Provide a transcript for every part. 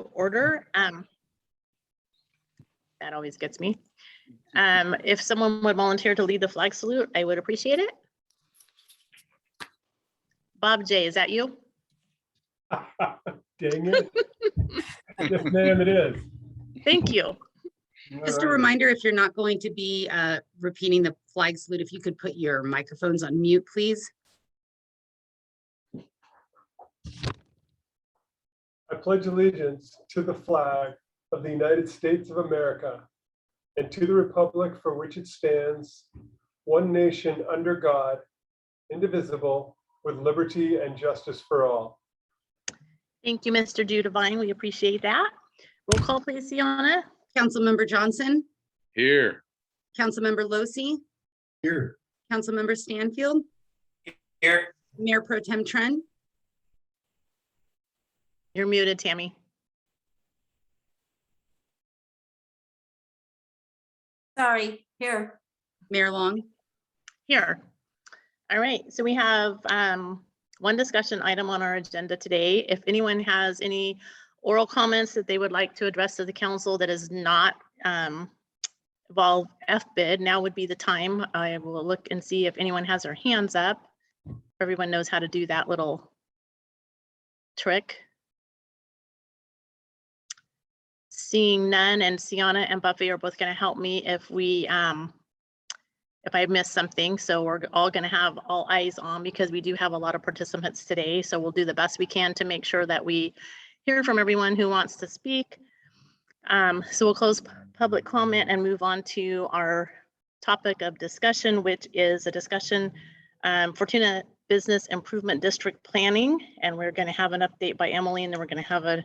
order. That always gets me. If someone would volunteer to lead the flag salute, I would appreciate it. Bob J, is that you? Dang it. Yes, ma'am, it is. Thank you. Just a reminder, if you're not going to be repeating the flag salute, if you could put your microphones on mute, please. I pledge allegiance to the flag of the United States of America and to the republic for which it stands, one nation under God, indivisible, with liberty and justice for all. Thank you, Mr. Judavine. We appreciate that. Roll call, please, Sienna. Councilmember Johnson, Here. Councilmember Losi, Here. Councilmember Stanfield, Here. Mayor Pro Tem Tren, You're muted, Tammy. Sorry, here. Mayor Long. Here. All right, so we have one discussion item on our agenda today. If anyone has any oral comments that they would like to address to the council that is not involve FBID, now would be the time. I will look and see if anyone has their hands up. Everyone knows how to do that little trick. Seeing none, and Sienna and Buffy are both going to help me if we if I missed something. So we're all going to have all eyes on because we do have a lot of participants today. So we'll do the best we can to make sure that we hear from everyone who wants to speak. So we'll close public comment and move on to our topic of discussion, which is a discussion Fortuna Business Improvement District planning. And we're going to have an update by Emily, and then we're going to have a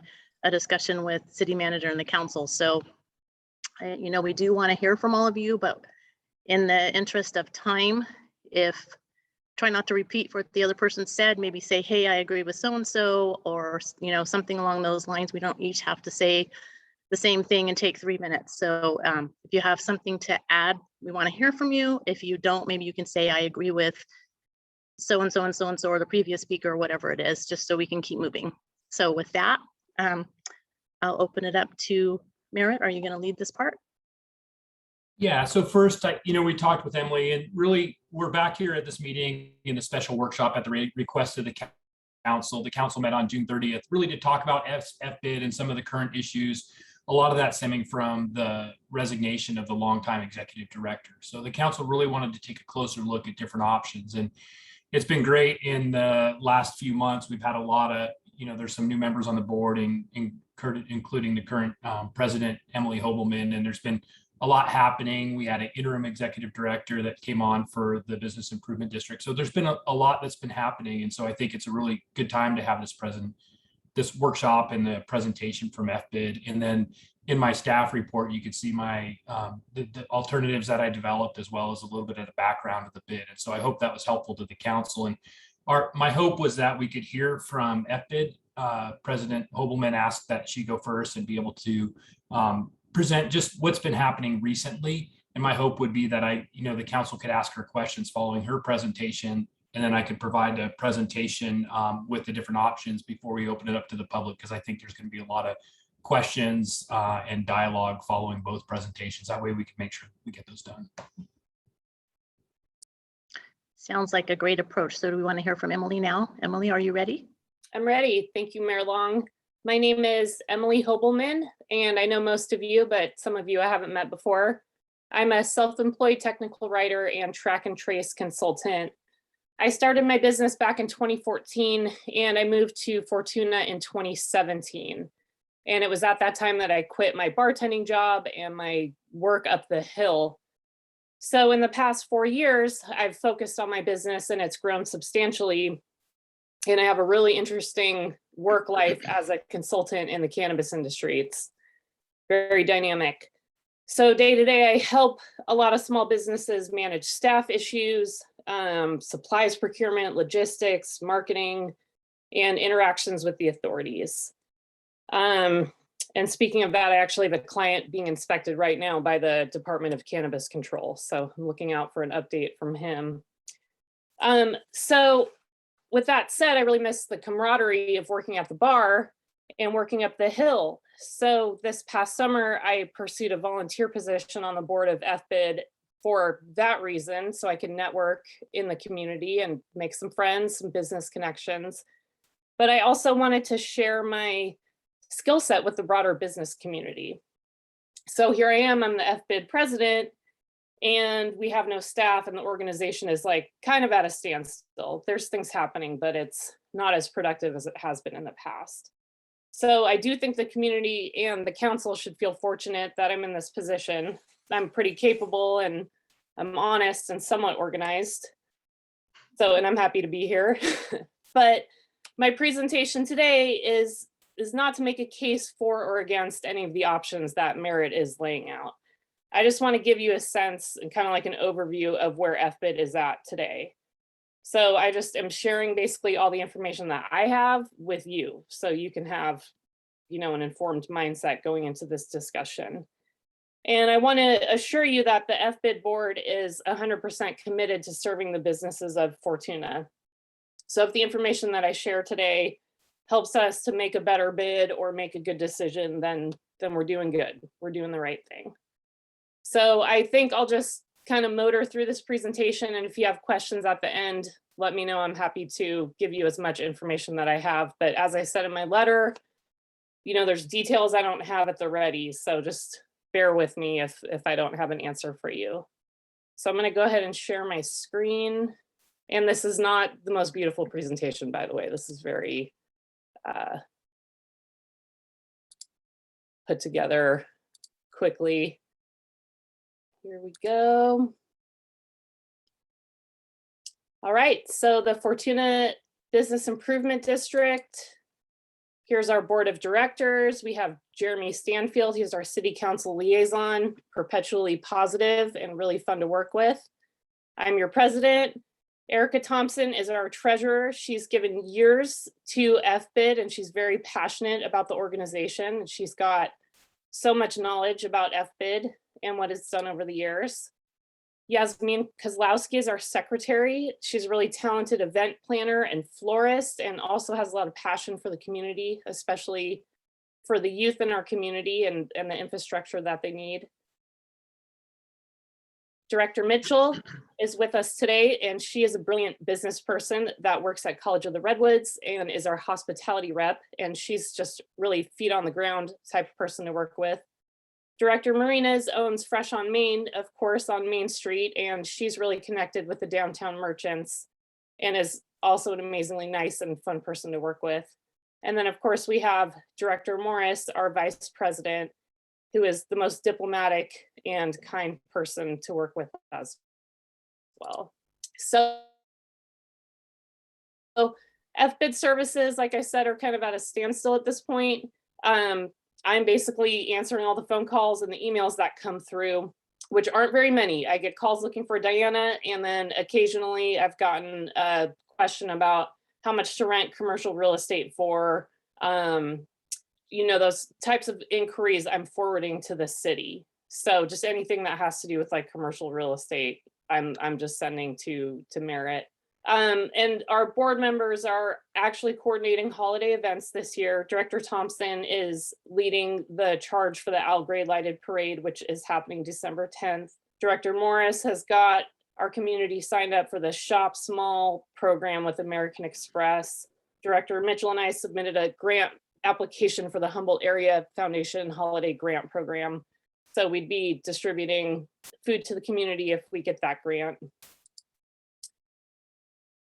discussion with city manager and the council. So, you know, we do want to hear from all of you, but in the interest of time, try not to repeat what the other person said, maybe say, hey, I agree with so-and-so, or, you know, something along those lines. We don't each have to say the same thing and take 3 minutes. So if you have something to add, we want to hear from you. If you don't, maybe you can say, I agree with so-and-so and so-and-so, or the previous speaker, or whatever it is, just so we can keep moving. So with that, I'll open it up to Merritt. Are you going to lead this part? Yeah, so first, we talked with Emily, and really we're back here at this meeting in the special workshop at the request of the council. The council met on June 30th, really to talk about FBID and some of the current issues, a lot of that stemming from the resignation of the longtime executive director. So the council really wanted to take a closer look at different options, and it's been great. In the last few months, we've had a lot of, there's some new members on the board, including the current president, Emily Hobelman, and there's been a lot happening. We had an interim executive director that came on for the Business Improvement District. So there's been a lot that's been happening. And so I think it's a really good time to have this workshop and the presentation from FBID. And then in my staff report, you could see my the alternatives that I developed, as well as a little bit of the background of the bid. And so I hope that was helpful to the council. And my hope was that we could hear from FBID. President Hobelman asked that she go first and be able to present just what's been happening recently. And my hope would be that the council could ask her questions following her presentation, and then I could provide a presentation with the different options before we open it up to the public, because I think there's going to be a lot of questions and dialogue following both presentations. That way we can make sure we get those done. Sounds like a great approach. So do we want to hear from Emily now? Emily, are you ready? I'm ready. Thank you, Mayor Long. My name is Emily Hobelman, and I know most of you, but some of you I haven't met before. I'm a self-employed technical writer and track and trace consultant. I started my business back in 2014, and I moved to Fortuna in 2017. And it was at that time that I quit my bartending job and my work up the hill. So in the past 4 years, I've focused on my business, and it's grown substantially. And I have a really interesting work life as a consultant in the cannabis industry. It's very dynamic. So day to day, I help a lot of small businesses manage staff issues, supplies procurement, logistics, marketing, and interactions with the authorities. And speaking of that, I actually have a client being inspected right now by the Department of Cannabis Control. So I'm looking out for an update from him. So with that said, I really miss the camaraderie of working at the bar. and working up the hill. So this past summer, I pursued a volunteer position on the board of FBID for that reason, so I can network in the community and make some friends, some business connections. But I also wanted to share my skill set with the broader business community. So here I am, I'm the FBID president, and we have no staff, and the organization is like kind of at a standstill. There's things happening, but it's not as productive as it has been in the past. So I do think the community and the council should feel fortunate that I'm in this position. I'm pretty capable and I'm honest and somewhat organized. So, and I'm happy to be here. But my presentation today is not to make a case for or against any of the options that Merit is laying out. I just want to give you a sense and kind of like an overview of where FBID is at today. So I just am sharing basically all the information that I have with you, so you can have, you know, an informed mindset going into this discussion. And I want to assure you that the FBID board is 100% committed to serving the businesses of Fortuna. So if the information that I share today helps us to make a better bid or make a good decision, then we're doing good. We're doing the right thing. So I think I'll just kind of motor through this presentation, and if you have questions at the end, let me know. I'm happy to give you as much information that I have. But as I said in my letter, you know, there's details I don't have at the ready, so just bear with me if I don't have an answer for you. So I'm going to go ahead and share my screen. And this is not the most beautiful presentation, by the way. This is very put together quickly. Here we go. All right, so the Fortuna Business Improvement District. Here's our board of directors. We have Jeremy Stanfield, he's our city council liaison, perpetually positive and really fun to work with. I'm your president. Erica Thompson is our treasurer. She's given years to FBID and she's very passionate about the organization. She's got so much knowledge about FBID and what it's done over the years. Yasmin Kozlowski is our secretary. She's a really talented event planner and florist, and also has a lot of passion for the community, especially for the youth in our community and the infrastructure that they need. Director Mitchell is with us today, and she is a brilliant business person that works at College of the Redwoods and is our hospitality rep. And she's just really feet on the ground type of person to work with. Director Marinas owns Fresh on Main, of course, on Main Street, and she's really connected with the downtown merchants and is also an amazingly nice and fun person to work with. And then, of course, we have Director Morris, our vice president, who is the most diplomatic and kind person to work with as well. So FBID services, like I said, are kind of at a standstill at this point. I'm basically answering all the phone calls and the emails that come through, which aren't very many. I get calls looking for Diana, and then occasionally I've gotten a question about how much to rent commercial real estate for. You know, those types of inquiries I'm forwarding to the city. So just anything that has to do with like commercial real estate, I'm just sending to Merit. And our board members are actually coordinating holiday events this year. Director Thompson is leading the charge for the Al Gray Lighted Parade, which is happening December 10th. Director Morris has got our community signed up for the Shop Small program with American Express. Director Mitchell and I submitted a grant application for the Humboldt Area Foundation Holiday Grant Program. So we'd be distributing food to the community if we get that grant.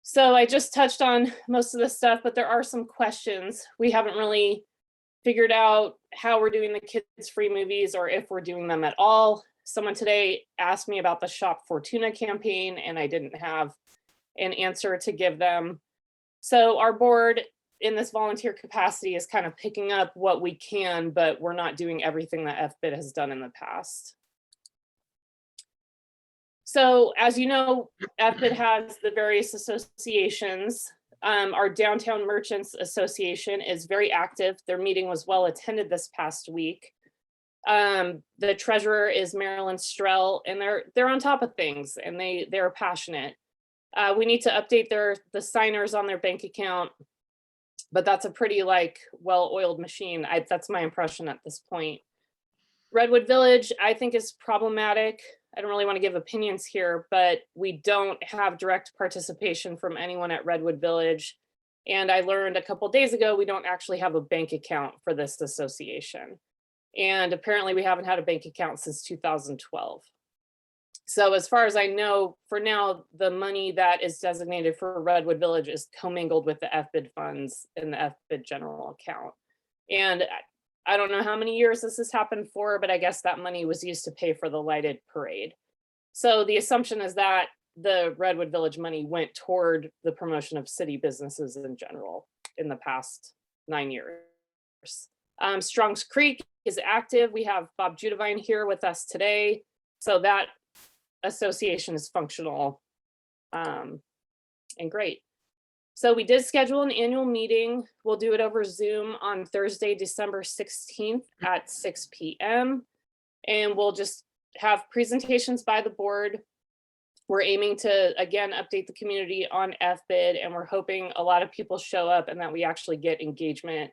So I just touched on most of this stuff, but there are some questions. We haven't really figured out how we're doing the kids free movies or if we're doing them at all. Someone today asked me about the Shop Fortuna campaign and I didn't have an answer to give them. So our board in this volunteer capacity is kind of picking up what we can, but we're not doing everything that FBID has done in the past. So as you know, FBID has the various associations. Our Downtown Merchants Association is very active. Their meeting was well attended this past week. The treasurer is Marilyn Strell, and they're on top of things, and they're passionate. We need to update the signers on their bank account. But that's a pretty like well-oiled machine. That's my impression at this point. Redwood Village, I think, is problematic. I don't really want to give opinions here, but we don't have direct participation from anyone at Redwood Village. And I learned a couple days ago, we don't actually have a bank account for this association. And apparently we haven't had a bank account since 2012. So as far as I know, for now, the money that is designated for Redwood Village is commingled with the FBID funds in the FBID general account. And I don't know how many years this has happened for, but I guess that money was used to pay for the lighted parade. So the assumption is that the Redwood Village money went toward the promotion of city businesses in general in the past 9 years. Strong's Creek is active. We have Bob Judavine here with us today. So that association is functional and great. So we did schedule an annual meeting. We'll do it over Zoom on Thursday, December 16th at 6 p.m. And we'll just have presentations by the board. We're aiming to, again, update the community on FBID, and we're hoping a lot of people show up and that we actually get engagement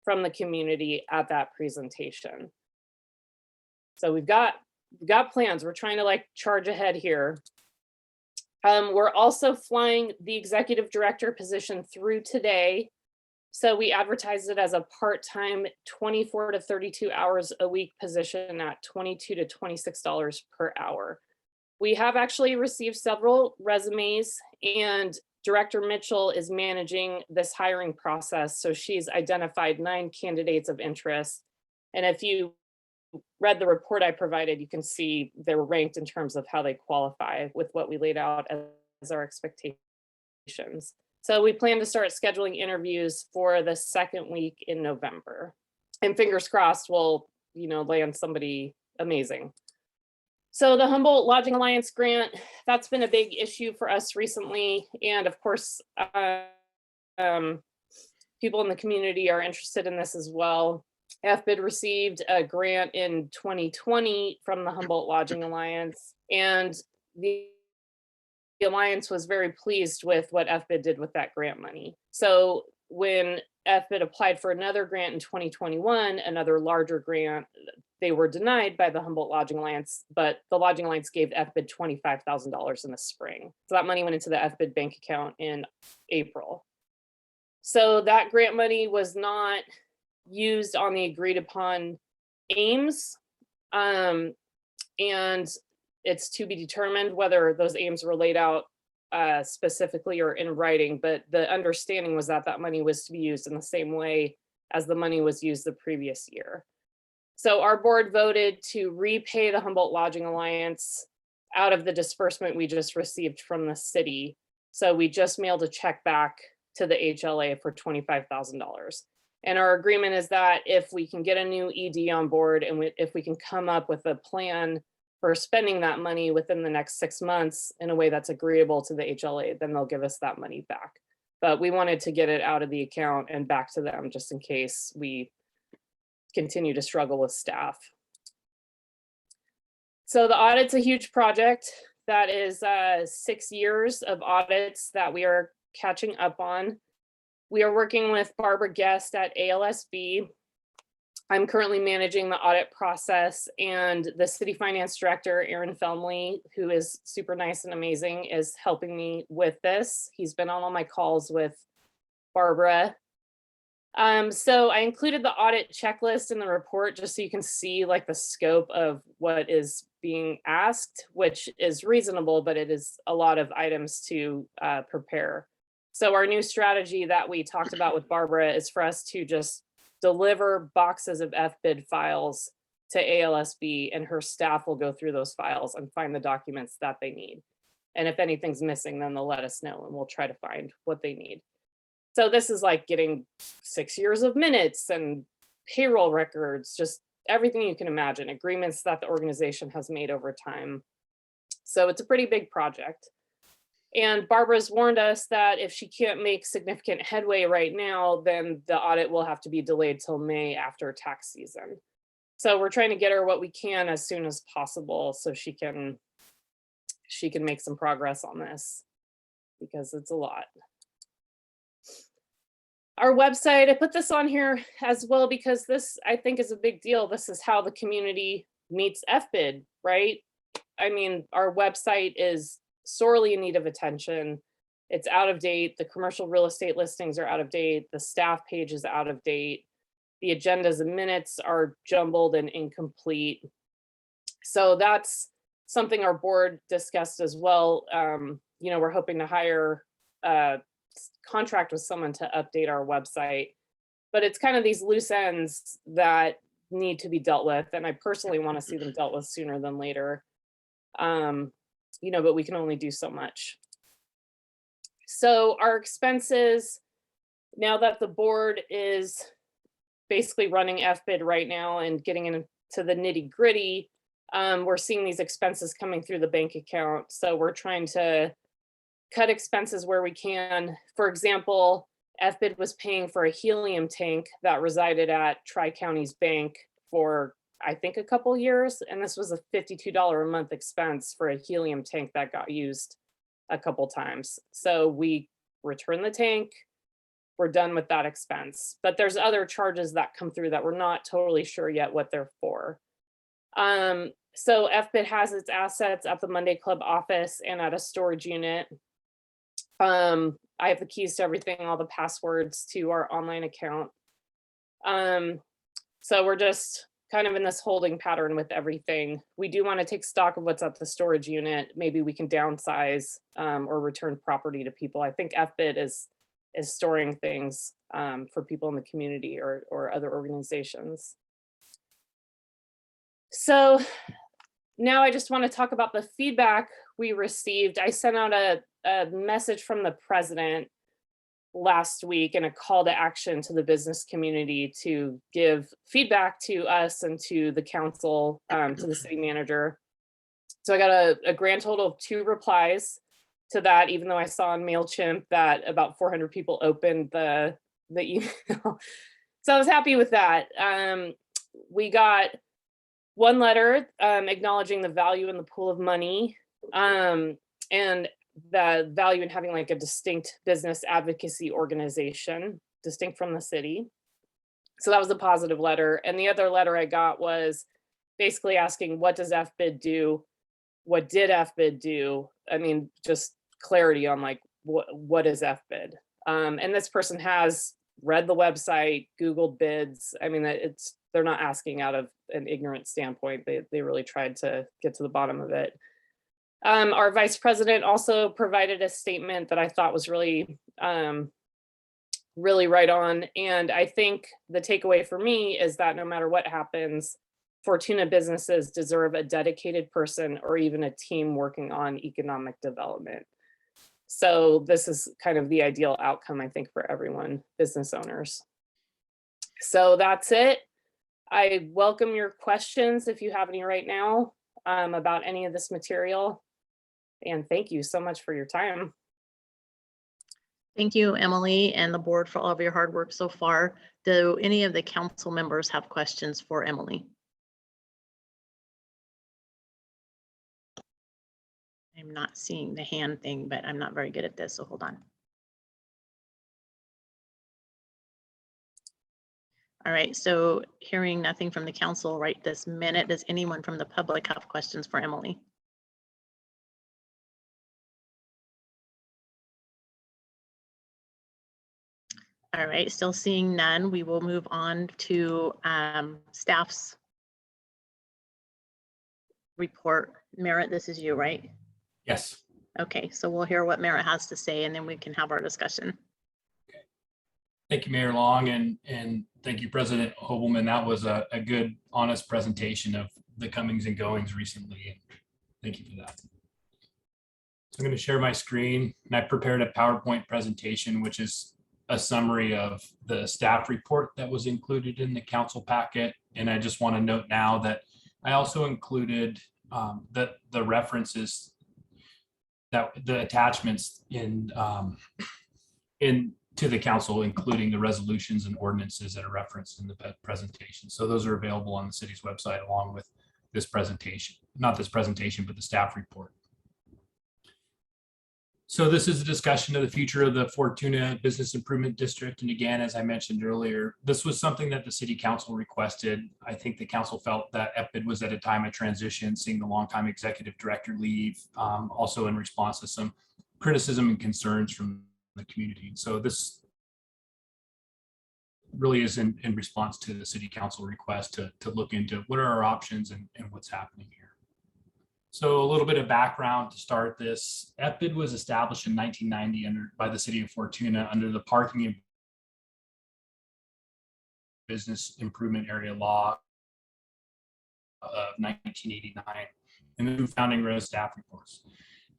from the community at that presentation. So we've got plans. We're trying to like charge ahead here. We're also flying the executive director position through today. So we advertised it as a part-time 24 to 32 hours a week position at $22 to $26 per hour. We have actually received several resumes, and Director Mitchell is managing this hiring process. So she's identified 9 candidates of interest. And if you read the report I provided, you can see they're ranked in terms of how they qualify with what we laid out as our expectations. So we plan to start scheduling interviews for the second week in November. And fingers crossed we'll, land somebody amazing. So the Humboldt Lodging Alliance grant, that's been a big issue for us recently. And of course, people in the community are interested in this as well. FBID received a grant in 2020 from the Humboldt Lodging Alliance, and the Alliance was very pleased with what FBID did with that grant money. So when FBID applied for another grant in 2021, another larger grant, they were denied by the Humboldt Lodging Alliance, but the Lodging Alliance gave FBID $25,000 in the spring. So that money went into the FBID bank account in April. So that grant money was not used on the agreed upon aims. And it's to be determined whether those aims were laid out specifically or in writing, but the understanding was that that money was to be used in the same way as the money was used the previous year. So our board voted to repay the Humboldt Lodging Alliance out of the disbursement we just received from the city. So we just mailed a check back to the HLA for $25,000. And our agreement is that if we can get a new ED on board and if we can come up with a plan for spending that money within the next 6 months in a way that's agreeable to the HLA, then they'll give us that money back. But we wanted to get it out of the account and back to them just in case we continue to struggle with staff. So the audit's a huge project. That is 6 years of audits that we are catching up on. We are working with Barbara Guest at ALSB. I'm currently managing the audit process, and the city finance director, Aaron Felmley, who is super nice and amazing, is helping me with this. He's been on all my calls with Barbara. So I included the audit checklist in the report just so you can see like the scope of what is being asked, which is reasonable, but it is a lot of items to prepare. So our new strategy that we talked about with Barbara is for us to just deliver boxes of FBID files to ALSB, and her staff will go through those files and find the documents that they need. And if anything's missing, then they'll let us know and we'll try to find what they need. So this is like getting 6 years of minutes and payroll records, just everything you can imagine, agreements that the organization has made over time. So it's a pretty big project. And Barbara's warned us that if she can't make significant headway right now, then the audit will have to be delayed till May after tax season. So we're trying to get her what we can as soon as possible so she can make some progress on this, because it's a lot. Our website, I put this on here as well because this, I think, is a big deal. This is how the community meets FBID, right? I mean, our website is sorely in need of attention. It's out of date. The commercial real estate listings are out of date. The staff page is out of date. The agendas and minutes are jumbled and incomplete. So that's something our board discussed as well. You know, we're hoping to hire a contract with someone to update our website, but it's kind of these loose ends that need to be dealt with. And I personally want to see them dealt with sooner than later. You know, but we can only do so much. So our expenses, now that the board is basically running FBID right now and getting into the nitty gritty, we're seeing these expenses coming through the bank account. So we're trying to cut expenses where we can. For example, FBID was paying for a helium tank that resided at Tri-County's bank for, I think, a couple years. And this was a $52 a month expense for a helium tank that got used a couple times. So we returned the tank. We're done with that expense. But there's other charges that come through that we're not totally sure yet what they're for. So FBID has its assets at the Monday Club office and at a storage unit. I have the keys to everything, all the passwords to our online account. So we're just kind of in this holding pattern with everything. We do want to take stock of what's at the storage unit. Maybe we can downsize or return property to people. I think FBID is storing things for people in the community or other organizations. So now I just want to talk about the feedback we received. I sent out a message from the president last week and a call to action to the business community to give feedback to us and to the council, to the city manager. So I got a grand total of 2 replies to that, even though I saw on MailChimp that about 400 people opened the email. So I was happy with that. We got 1 letter acknowledging the value in the pool of money and the value in having like a distinct business advocacy organization, distinct from the city. So that was a positive letter. And the other letter I got was basically asking, what does FBID do? What did FBID do? I mean, just clarity on like, what is FBID? And this person has read the website, Googled bids. I mean, they're not asking out of an ignorant standpoint. They really tried to get to the bottom of it. Our vice president also provided a statement that I thought was really, really right on. And I think the takeaway for me is that no matter what happens, Fortuna businesses deserve a dedicated person or even a team working on economic development. So this is kind of the ideal outcome, I think, for everyone, business owners. So that's it. I welcome your questions if you have any right now about any of this material. And thank you so much for your time. Thank you, Emily, and the board for all of your hard work so far. Do any of the council members have questions for Emily? I'm not seeing the hand thing, but I'm not very good at this, so hold on. All right, so hearing nothing from the council right this minute, does anyone from the public have questions for Emily? All right, still seeing none. We will move on to staff's report. Merritt, this is you, right? Yes. Okay, so we'll hear what Merritt has to say and then we can have our discussion. Thank you, Mayor Long, and thank you, President Hobelman. That was a good, honest presentation of the comings and goings recently. And thank you for that. So I'm going to share my screen, and I prepared a PowerPoint presentation, which is a summary of the staff report that was included in the council packet. And I just want to note now that I also included the references, that the attachments to the council, including the resolutions and ordinances that are referenced in the presentation. So those are available on the city's website along with this presentation, not this presentation, but the staff report. So this is a discussion of the future of the Fortuna Business Improvement District. And again, as I mentioned earlier, this was something that the city council requested. I think the council felt that EPID was at a time of transition, seeing the longtime executive director leave, also in response to some criticism and concerns from the community. So this really is in response to the city council request to look into what are our options and what's happening here. So a little bit of background to start this. EPID was established in 1990 by the city of Fortuna under the Parking and Business Improvement Area Law of 1989 and the new founding row staff reports.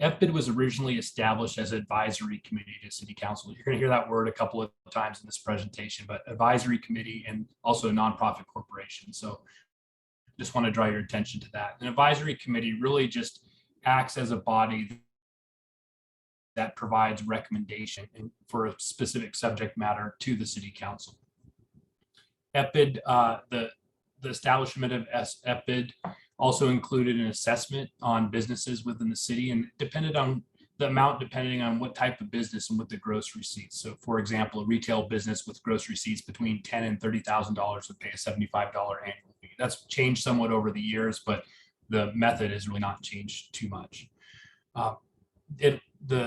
EPID was originally established as advisory committee to city council. You're going to hear that word a couple of times in this presentation, but advisory committee and also a nonprofit corporation. So just want to draw your attention to that. An advisory committee really just acts as a body that provides recommendation for a specific subject matter to the city council. EPID, the establishment of EPID also included an assessment on businesses within the city, and depended on the amount depending on what type of business and what the gross receipts. So for example, a retail business with gross receipts between $10,000 and $30,000 would pay a $75 annual fee. That's changed somewhat over the years, but the method has really not changed too much. The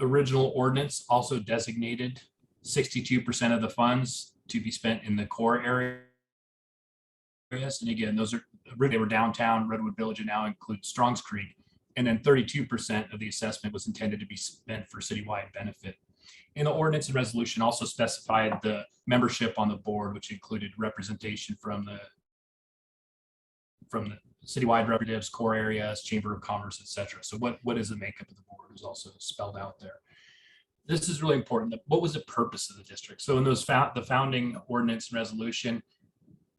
original ordinance also designated 62% of the funds to be spent in the core areas. And again, they were downtown Redwood Village and now include Strongs Creek. And then 32% of the assessment was intended to be spent for citywide benefit. And the ordinance and resolution also specified the membership on the board, which included representation from the citywide representatives, core areas, Chamber of Commerce, etc. So what is the makeup of the board is also spelled out there. This is really important. What was the purpose of the district? So in those the founding ordinance and resolution,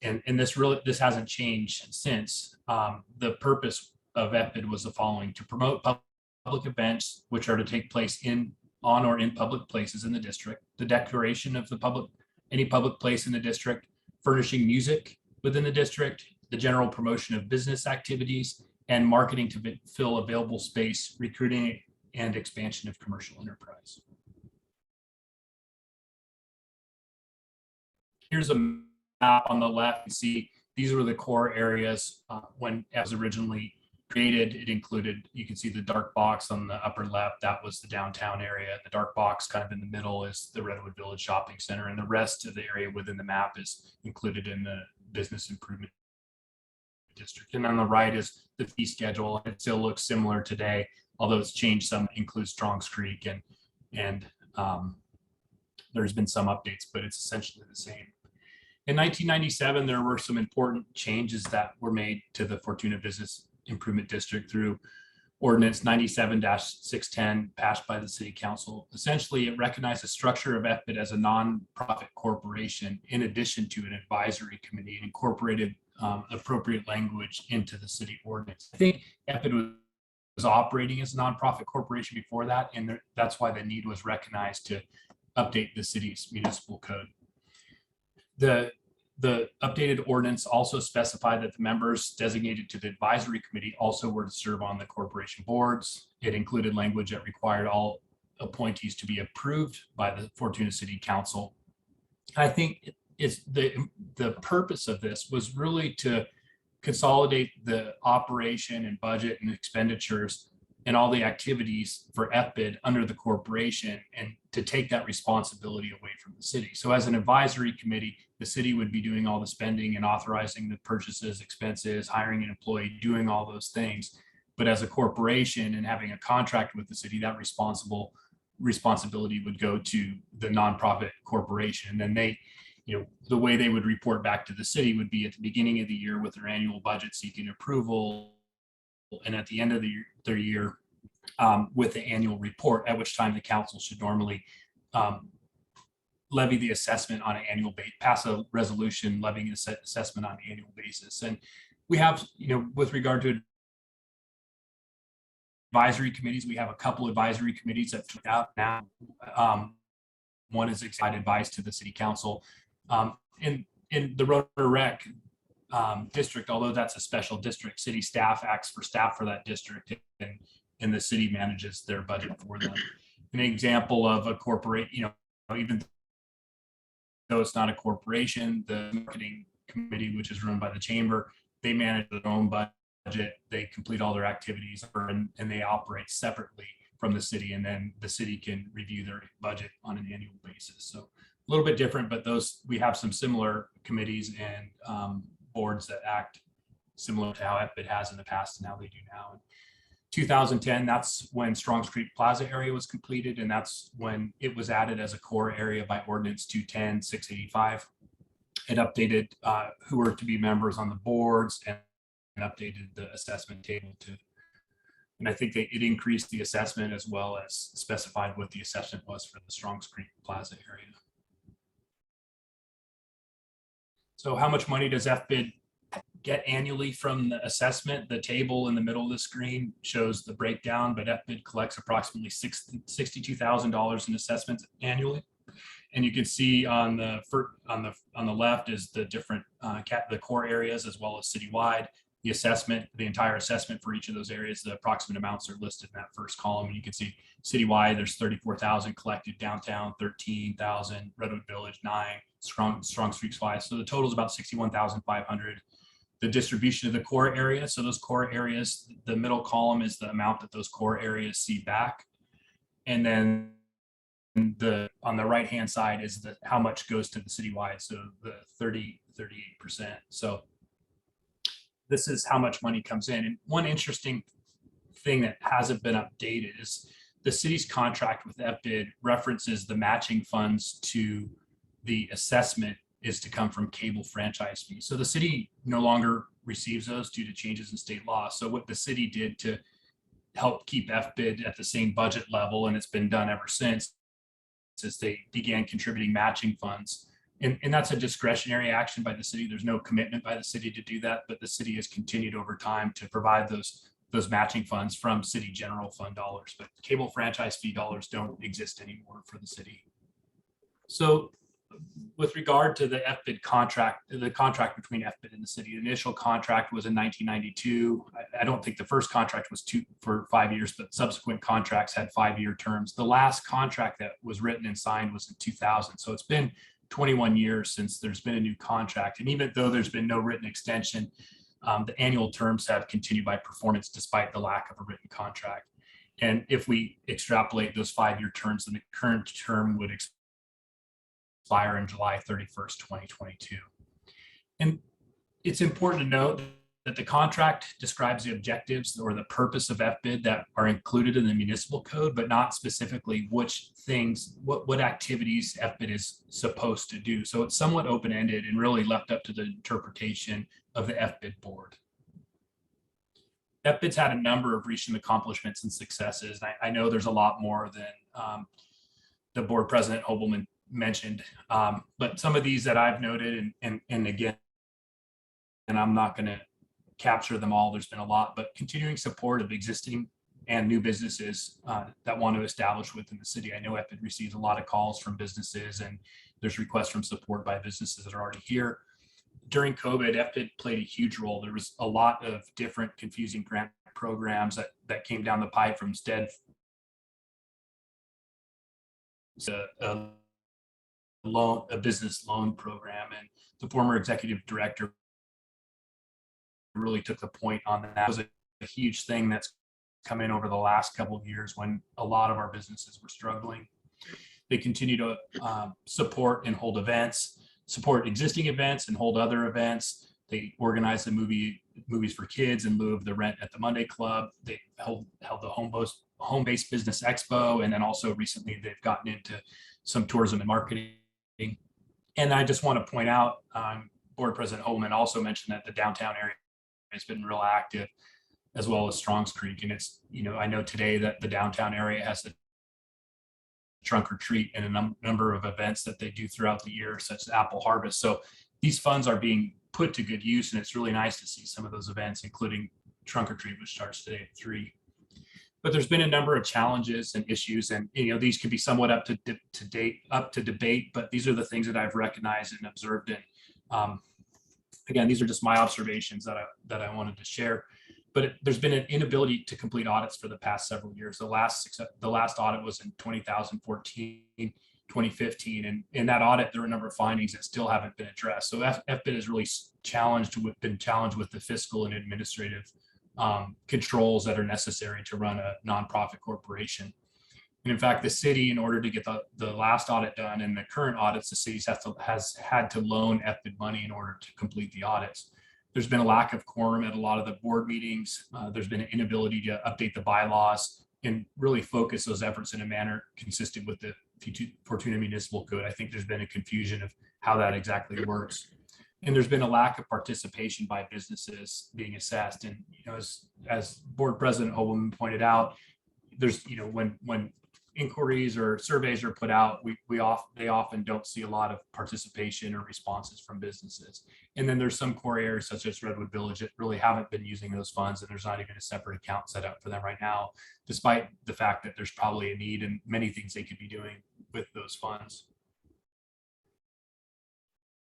and this hasn't changed since, the purpose of EPID was the following: to promote public events which are to take place on or in public places in the district, the declaration of any public place in the district, furnishing music within the district, the general promotion of business activities, and marketing to fill available space, recruiting and expansion of commercial enterprise. Here's a map on the left. You see these were the core areas when it was originally created. It included, you can see the dark box on the upper left, that was the downtown area. The dark box kind of in the middle is the Redwood Village Shopping Center, and the rest of the area within the map is included in the Business Improvement District. And on the right is the fee schedule. It still looks similar today, although it's changed some, includes Strongs Creek, and there's been some updates, but it's essentially the same. In 1997, there were some important changes that were made to the Fortuna Business Improvement District through Ordinance 97-610 passed by the City Council. Essentially, it recognized the structure of EPID as a nonprofit corporation in addition to an advisory committee, and incorporated appropriate language into the city ordinance. I think EPID was operating as a nonprofit corporation before that, and that's why the need was recognized to update the city's municipal code. The updated ordinance also specified that the members designated to the advisory committee also were to serve on the corporation boards. It included language that required all appointees to be approved by the Fortuna City Council. I think it's the purpose of this was really to consolidate the operation and budget and expenditures and all the activities for EPID under the corporation, and to take that responsibility away from the city. So as an advisory committee, the city would be doing all the spending and authorizing the purchases, expenses, hiring an employee, doing all those things. But as a corporation and having a contract with the city, that responsibility would go to the nonprofit corporation. And then they, the way they would report back to the city would be at the beginning of the year with their annual budget seeking approval, and at the end of their year with the annual report, at which time the council should normally levy the assessment on an annual basis, pass a resolution levying an assessment on an annual basis. And we have, with regard to advisory committees, we have a couple advisory committees that took out now. One is advice to the city council. In the Rotor Rec district, although that's a special district, city staff acts for staff for that district, and and the city manages their budget for them. An example of a corporate, even though it's not a corporation, the marketing committee, which is run by the chamber, they manage their own budget. They complete all their activities and they operate separately from the city. And then the city can review their budget on an annual basis. So a little bit different, but we have some similar committees and boards that act similar to how FBID has in the past and how they do now. In 2010, that's when Strongs Creek Plaza area was completed, and that's when it was added as a core area by ordinance 210-685. It updated who were to be members on the boards and updated the assessment table too. And I think it increased the assessment as well as specified what the assessment was for the Strongs Creek Plaza area. So how much money does FBID get annually from the assessment? The table in the middle of the screen shows the breakdown, but FBID collects approximately $62,000 in assessments annually. And you can see on the left is the different the core areas as well as citywide. The assessment, the entire assessment for each of those areas, the approximate amounts are listed in that first column. And you can see citywide, there's 34,000 collected, downtown 13,000, Redwood Village 9, Strongs Creek 5. So the total is about 61,500. The distribution of the core area. So those core areas, the middle column is the amount that those core areas see back. And then on the right hand side is how much goes to the citywide. So the 38%. So this is how much money comes in. And one interesting thing that hasn't been updated is the city's contract with FBID references the matching funds to the assessment is to come from cable franchise fees. So the city no longer receives those due to changes in state law. So what the city did to help keep FBID at the same budget level, and it's been done ever since, is they began contributing matching funds. And that's a discretionary action by the city. There's no commitment by the city to do that, but the city has continued over time to provide those matching funds from city general fund dollars. But cable franchise fee dollars don't exist anymore for the city. So with regard to the FBID contract, the contract between FBID and the city, the initial contract was in 1992. I don't think the first contract was for 5 years, but subsequent contracts had 5-year terms. The last contract that was written and signed was in 2000. So it's been 21 years since there's been a new contract. And even though there's been no written extension, the annual terms have continued by performance despite the lack of a written contract. And if we extrapolate those 5-year terms, then the current term would expire in July 31st, 2022. And it's important to note that the contract describes the objectives or the purpose of FBID that are included in the municipal code, but not specifically which things, what activities FBID is supposed to do. So it's somewhat open-ended and really left up to the interpretation of the FBID board. FBID's had a number of recent accomplishments and successes. I know there's a lot more than the board president Hobelman mentioned, but some of these that I've noted, and again, and I'm not going to capture them all, there's been a lot, but continuing support of existing and new businesses that want to establish within the city. I know FBID receives a lot of calls from businesses, and there's requests from support by businesses that are already here. During COVID, FBID played a huge role. There was a lot of different confusing grant programs that came down the pipe from STED, a business loan program, and the former executive director really took the point on that. It was a huge thing that's come in over the last couple of years when a lot of our businesses were struggling. They continue to support and hold events, support existing events and hold other events. They organize the movies for kids in lieu of the rent at the Monday Club. They held the home-based business expo, and then also recently they've gotten into some tourism and marketing. And I just want to point out, Board President Holman also mentioned that the downtown area has been real active, as well as Strongs Creek. And it's, I know today that the downtown area has the trunk or treat and a number of events that they do throughout the year, such as Apple Harvest. So these funds are being put to good use, and it's really nice to see some of those events, including trunk or treat, which starts today at 3. But there's been a number of challenges and issues, and these could be somewhat up to debate, but these are the things that I've recognized and observed. And again, these are just my observations that I wanted to share. but there's been an inability to complete audits for the past several years. The last audit was in 2014, 2015, and in that audit, there were a number of findings that still haven't been addressed. So FBID has really been challenged with the fiscal and administrative controls that are necessary to run a nonprofit corporation. And in fact, the city, in order to get the last audit done and the current audits, the city has had to loan FBID money in order to complete the audits. There's been a lack of quorum at a lot of the board meetings. There's been an inability to update the bylaws and really focus those efforts in a manner consistent with the Fortuna Municipal Code. I think there's been a confusion of how that exactly works. And there's been a lack of participation by businesses being assessed. And, as Board President Holman pointed out, there's, when inquiries or surveys are put out, they often don't see a lot of participation or responses from businesses. And then there's some core areas such as Redwood Village that really haven't been using those funds, and there's not even a separate account set up for them right now, despite the fact that there's probably a need and many things they could be doing with those funds.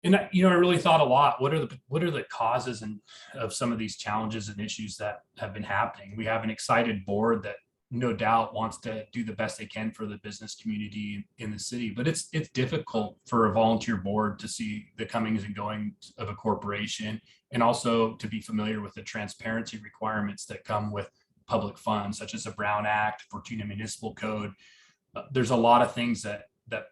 And I really thought a lot. What are the causes of some of these challenges and issues that have been happening? We have an excited board that no doubt wants to do the best they can for the business community in the city, but it's difficult for a volunteer board to see the comings and goings of a corporation, and also to be familiar with the transparency requirements that come with public funds, such as the Brown Act, Fortuna Municipal Code. There's a lot of things that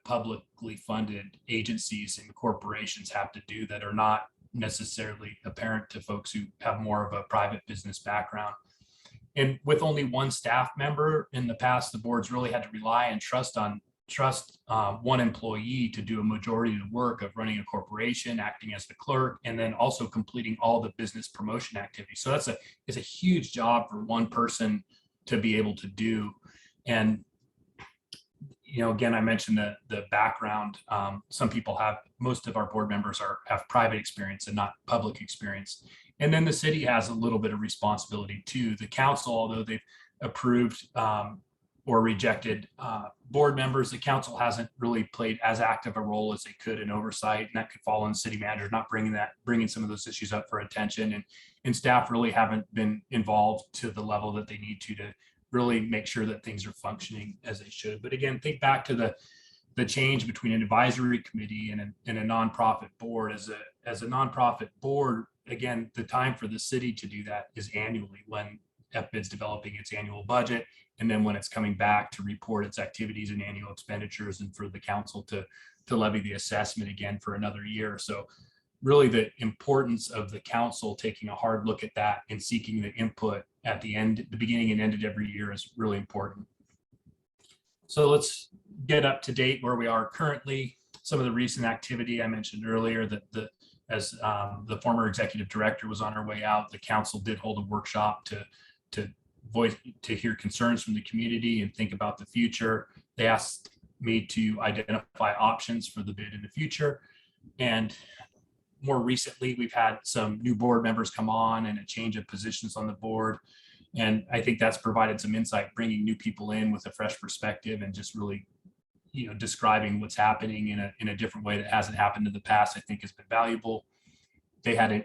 publicly funded agencies and corporations have to do that are not necessarily apparent to folks who have more of a private business background. And with only one staff member in the past, the boards really had to rely and trust one employee to do a majority of the work of running a corporation, acting as the clerk, and then also completing all the business promotion activities. So it's a huge job for one person to be able to do. And again, I mentioned the background. Some people most of our board members have private experience and not public experience. And then the city has a little bit of responsibility too. The council, although they've approved or rejected board members, the council hasn't really played as active a role as they could in oversight, and that could fall on the city manager not bringing some of those issues up for attention, and staff really haven't been involved to the level that they need to really make sure that things are functioning as they should. But again, think back to the change between an advisory committee and a nonprofit board. As a nonprofit board, again, the time for the city to do that is annually, when FBID's developing its annual budget, and then when it's coming back to report its activities and annual expenditures, and for the council to levy the assessment again for another year. So really the importance of the council taking a hard look at that and seeking the input at the beginning and end of every year is really important. So let's get up to date where we are currently. Some of the recent activity I mentioned earlier, that as the former executive director was on her way out, the council did hold a workshop to hear concerns from the community and think about the future. They asked me to identify options for the bid in the future. And more recently, we've had some new board members come on and a change of positions on the board. And I think that's provided some insight, bringing new people in with a fresh perspective and just really, describing what's happening in a different way that hasn't happened in the past, I think has been valuable. They had it,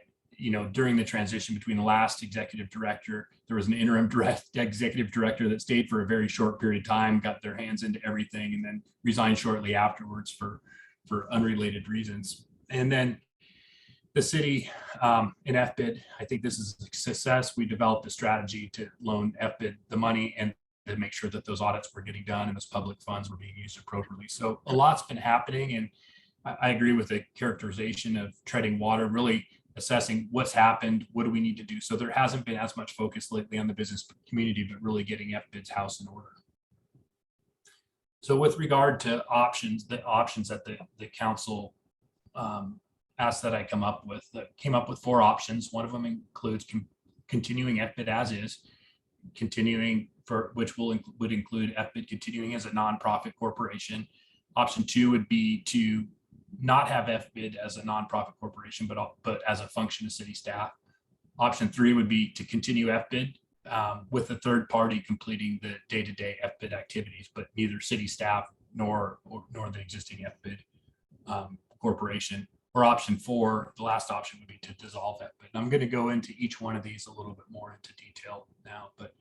during the transition between the last executive director, there was an interim executive director that stayed for a very short period of time, got their hands into everything, and then resigned shortly afterwards for unrelated reasons. And then the city in FBID, I think this is a success. We developed a strategy to loan FBID the money and to make sure that those audits were getting done and those public funds were being used appropriately. So a lot's been happening, and I agree with the characterization of treading water, really assessing what's happened, what do we need to do. So there hasn't been as much focus lately on the business community, but really getting FBID's house in order. So with regard to options, the options that the council asked that I came up with 4 options. One of them includes continuing FBID as is, which would include FBID continuing as a nonprofit corporation. Option 2 would be to not have FBID as a nonprofit corporation, but as a function of city staff. Option 3 would be to continue FBID with a third party completing the day-to-day FBID activities, but neither city staff nor the existing FBID corporation. or option 4, the last option would be to dissolve it. But I'm going to go into each one of these a little bit more into detail now. But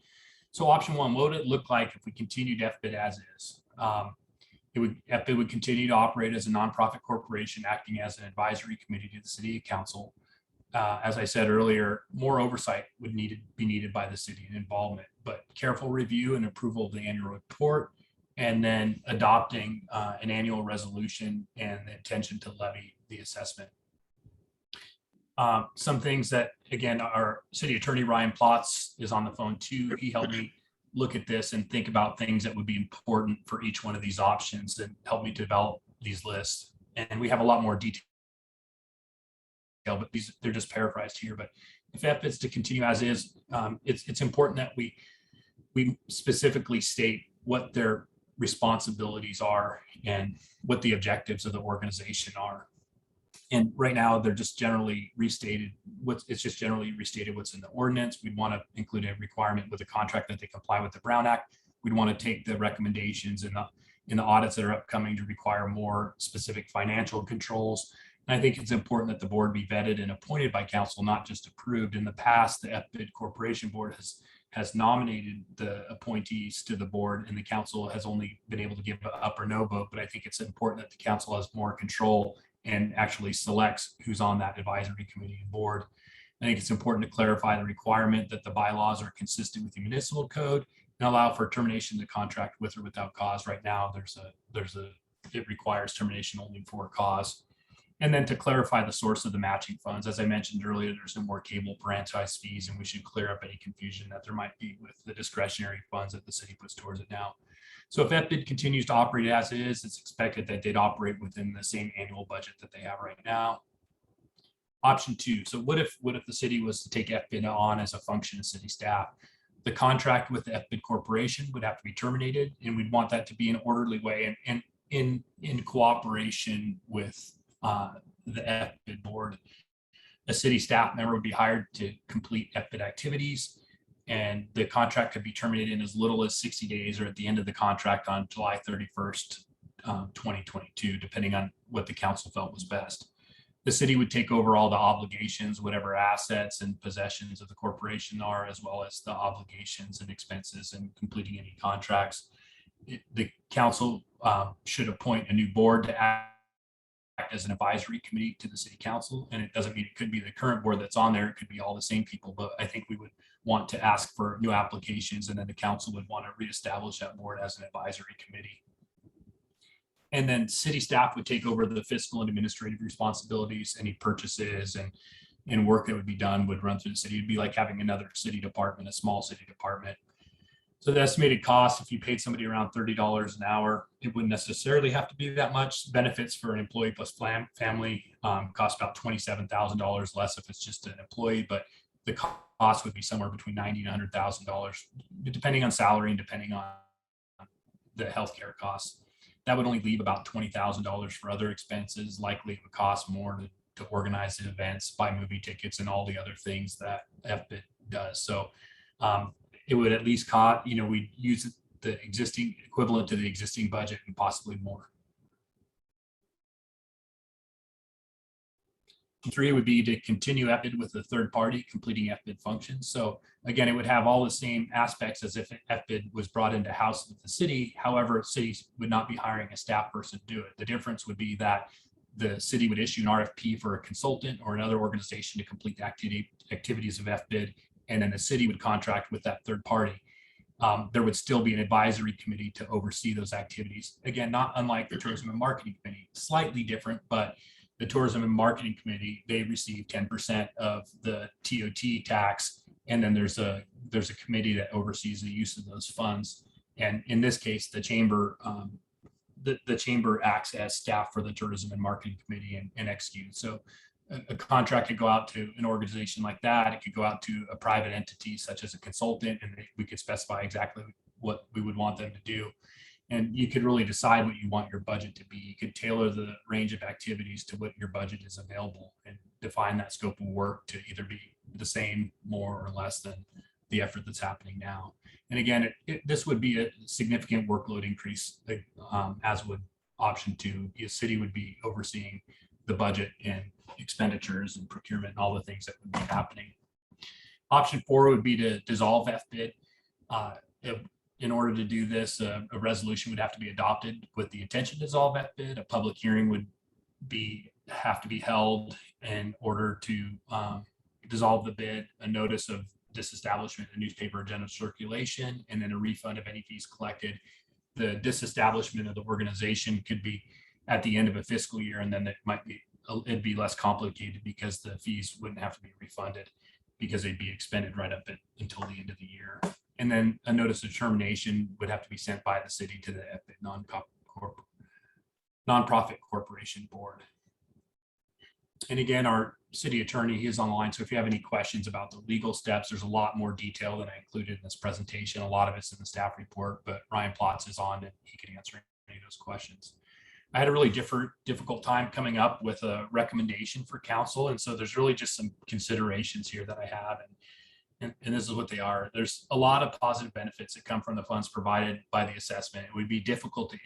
so option 1, what would it look like if we continued FBID as is? FBID would continue to operate as a nonprofit corporation, acting as an advisory committee to the city council. As I said earlier, more oversight would be needed by the city and involvement, but careful review and approval of the annual report, and then adopting an annual resolution and the intention to levy the assessment. Some things that, again, our city attorney, Ryan Plotz, is on the phone too. He helped me look at this and think about things that would be important for each one of these options and help me develop these lists. And we have a lot more detail, but they're just paraphrased here. But if FBID's to continue as is, it's important that we specifically state what their responsibilities are and what the objectives of the organization are. And right now, they're just generally restated. It's just generally restated what's in the ordinance. We'd want to include a requirement with a contract that they comply with the Brown Act. We'd want to take the recommendations in the audits that are upcoming to require more specific financial controls. And I think it's important that the board be vetted and appointed by council, not just approved. In the past, the FBID Corporation Board has nominated the appointees to the board, and the council has only been able to give an up or no vote. But I think it's important that the council has more control and actually selects who's on that advisory committee and board. I think it's important to clarify the requirement that the bylaws are consistent with the municipal code and allow for termination of the contract with or without cause. Right now, it requires termination only for a cause. And then to clarify the source of the matching funds. As I mentioned earlier, there's no more cable franchise fees, and we should clear up any confusion that there might be with the discretionary funds that the city puts towards it now. So if FBID continues to operate as is, it's expected that they'd operate within the same annual budget that they have right now. Option 2, so what if the city was to take FBID on as a function of city staff? The contract with the FBID Corporation would have to be terminated, and we'd want that to be an orderly way and in cooperation with the FBID board. A city staff member would be hired to complete FBID activities, and the contract could be terminated in as little as 60 days or at the end of the contract on July 31st, 2022, depending on what the council felt was best. The city would take over all the obligations, whatever assets and possessions of the corporation are, as well as the obligations and expenses and completing any contracts. The council should appoint a new board to act as an advisory committee to the city council. And it doesn't mean it could be the current board that's on there. It could be all the same people, but I think we would want to ask for new applications, and then the council would want to reestablish that board as an advisory committee. And then city staff would take over the fiscal and administrative responsibilities. Any purchases and work that would be done would run through the city. It'd be like having another city department, a small city department. So the estimated cost, if you paid somebody around $30 an hour, it wouldn't necessarily have to be that much. Benefits for an employee plus family cost about $27,000 less if it's just an employee, but the cost would be somewhere between $90,000 and $100,000, depending on salary and depending on the healthcare costs. That would only leave about $20,000 for other expenses. Likely it would cost more to organize the events, buy movie tickets, and all the other things that FBID does. So it would at least cost, we'd use the existing equivalent to the existing budget and possibly more. 3 would be to continue FBID with a third party completing FBID functions. So again, it would have all the same aspects as if FBID was brought into house with the city. However, cities would not be hiring a staff person to do it. The difference would be that the city would issue an RFP for a consultant or another organization to complete the activities of FBID, and then the city would contract with that third party. There would still be an advisory committee to oversee those activities. Again, not unlike the Tourism and Marketing Committee, slightly different, but the Tourism and Marketing Committee, they receive 10% of the TOT tax, and then there's a committee that oversees the use of those funds. And in this case, the chamber the chamber acts as staff for the Tourism and Marketing Committee and executes. So a contract could go out to an organization like that. It could go out to a private entity such as a consultant, and we could specify exactly what we would want them to do. And you could really decide what you want your budget to be. You could tailor the range of activities to what your budget is available and define that scope of work to either be the same, more or less than the effort that's happening now. And again, this would be a significant workload increase, as would option 2. The city would be overseeing the budget and expenditures and procurement and all the things that would be happening. Option 4 would be to dissolve FBID. In order to do this, a resolution would have to be adopted with the intention to dissolve FBID. A public hearing would have to be held in order to dissolve the bid, a notice of disestablishment, a newspaper general circulation, and then a refund of any fees collected. The disestablishment of the organization could be at the end of a fiscal year, and then it'd be less complicated because the fees wouldn't have to be refunded because they'd be expended right up until the end of the year. And then a notice of termination would have to be sent by the city to the nonprofit corporation board. And again, our city attorney, he is online. So if you have any questions about the legal steps, there's a lot more detail than I included in this presentation. A lot of it's in the staff report, but Ryan Plotz is on and he can answer any of those questions. I had a really difficult time coming up with a recommendation for council. And so there's really just some considerations here that I have. And this is what they are. There's a lot of positive benefits that come from the funds provided by the assessment. It would be difficult to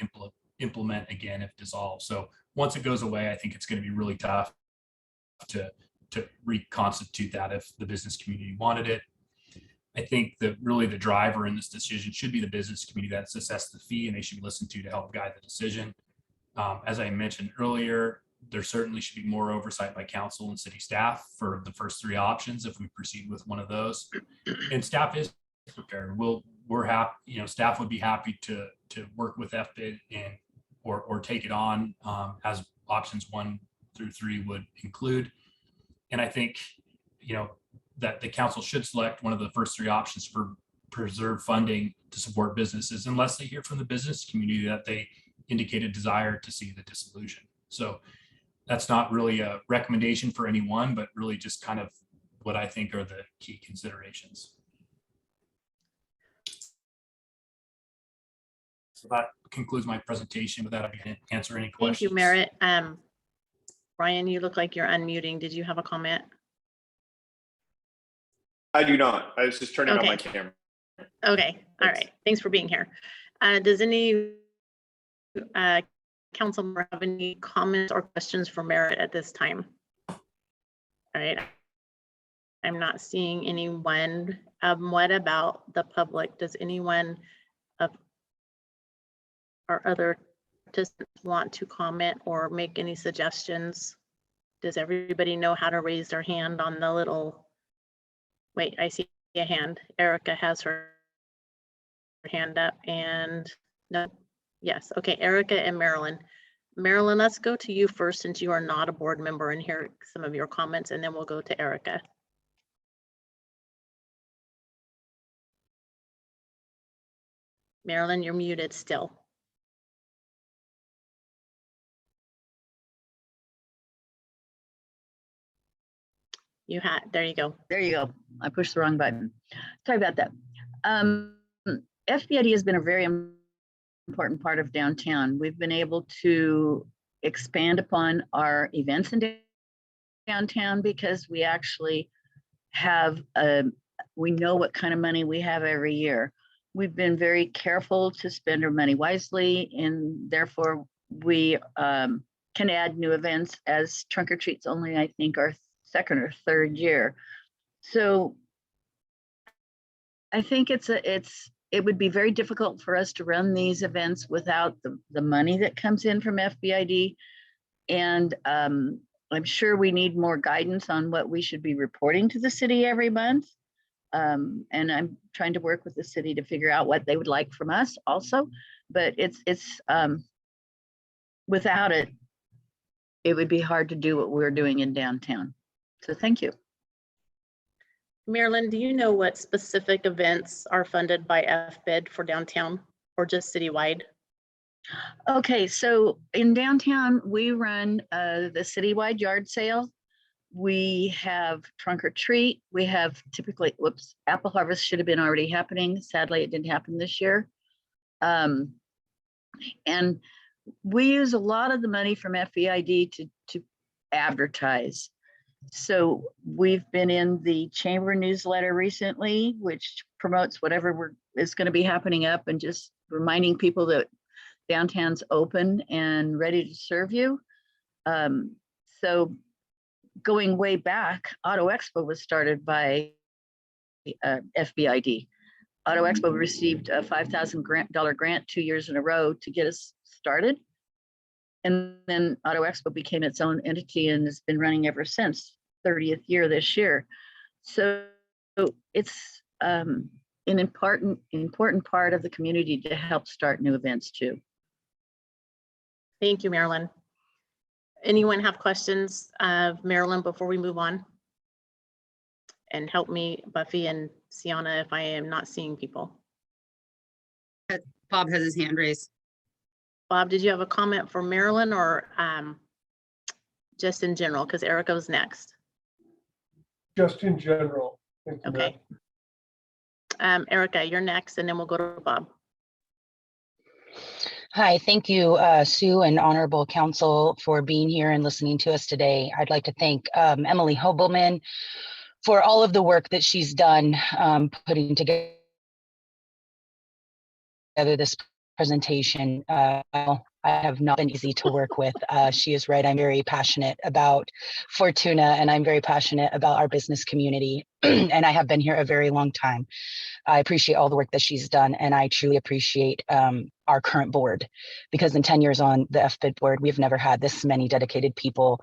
implement again if dissolved. So once it goes away, I think it's going to be really tough to reconstitute that if the business community wanted it. I think that really the driver in this decision should be the business community that's assessed the fee, and they should be listened to help guide the decision. As I mentioned earlier, there certainly should be more oversight by council and city staff for the first 3 options if we proceed with one of those. And staff is prepared. We're happy, staff would be happy to work with FBID and or take it on as options 1 through 3 would include. And I think, that the council should select one of the first 3 options for preserve funding to support businesses unless they hear from the business community that they indicate a desire to see the dissolution. So that's not really a recommendation for anyone, but really just kind of what I think are the key considerations. So that concludes my presentation. With that, I can answer any questions. Thank you, Merritt. Ryan, you look like you're unmuting. Did you have a comment? I do not. I was just turning on Okay. my camera. Okay, all Thanks. right. Thanks for being here. Does any council member have any comments or questions for Merritt at this time? All right. I'm not seeing anyone. What about the public? Does anyone of our other participants want to comment or make any suggestions? Does everybody know how to raise their hand on the little, wait, I see a hand. Erica has her hand up and no, yes. Okay, Erica and Marilyn. Marilyn, let's go to you first since you are not a board member and hear some of your comments, and then we'll go to Erica. Marilyn, you're muted still. There you go. There you go. I pushed the wrong button. Sorry about that. FBID has been a very important part of downtown. We've been able to expand upon our events in downtown because we actually have, we know what kind of money we have every year. We've been very careful to spend our money wisely, and therefore we can add new events as trunk or treats only, I think, our 2nd or 3rd year. So I think it would be very difficult for us to run these events without the money that comes in from FBID. And I'm sure we need more guidance on what we should be reporting to the city every month. And I'm trying to work with the city to figure out what they would like from us also. But it's without it, it would be hard to do what we're doing in downtown. So thank you. Marilyn, do you know what specific events are funded by FBID for downtown or just citywide? Okay, so in downtown, we run the citywide yard sale. We have trunk or treat. We have typically, whoops, apple harvest should have been already happening. Sadly, it didn't happen this year. And we use a lot of the money from FBID to advertise. So we've been in the chamber newsletter recently, which promotes whatever is going to be happening up and just reminding people that downtown's open and ready to serve you. So going way back, Auto Expo was started by FBID. Auto Expo received a $5,000 grant 2 years in a row to get us started. And then Auto Expo became its own entity and has been running ever since, 30th year this year. So it's an important part of the community to help start new events too. Thank you, Marilyn. Anyone have questions of Marilyn before we move on? And help me, Buffy and Sienna, if I am not seeing people. Bob has his hand raised. Bob, did you have a comment for Marilyn or just in general? Because Erica was next. Just in general. Thank you, Okay. Matt. Erica, you're next, and then we'll go to Bob. Hi, thank you, Sue and Honorable Council for being here and listening to us today. I'd like to thank Emily Hobelman for all of the work that she's done putting together this presentation. I have not been easy to work with. She is right. I'm very passionate about Fortuna and I'm very passionate about our business community. And I have been here a very long time. I appreciate all the work that she's done. And I truly appreciate our current board, because in 10 years on the FBID board, we've never had this many dedicated people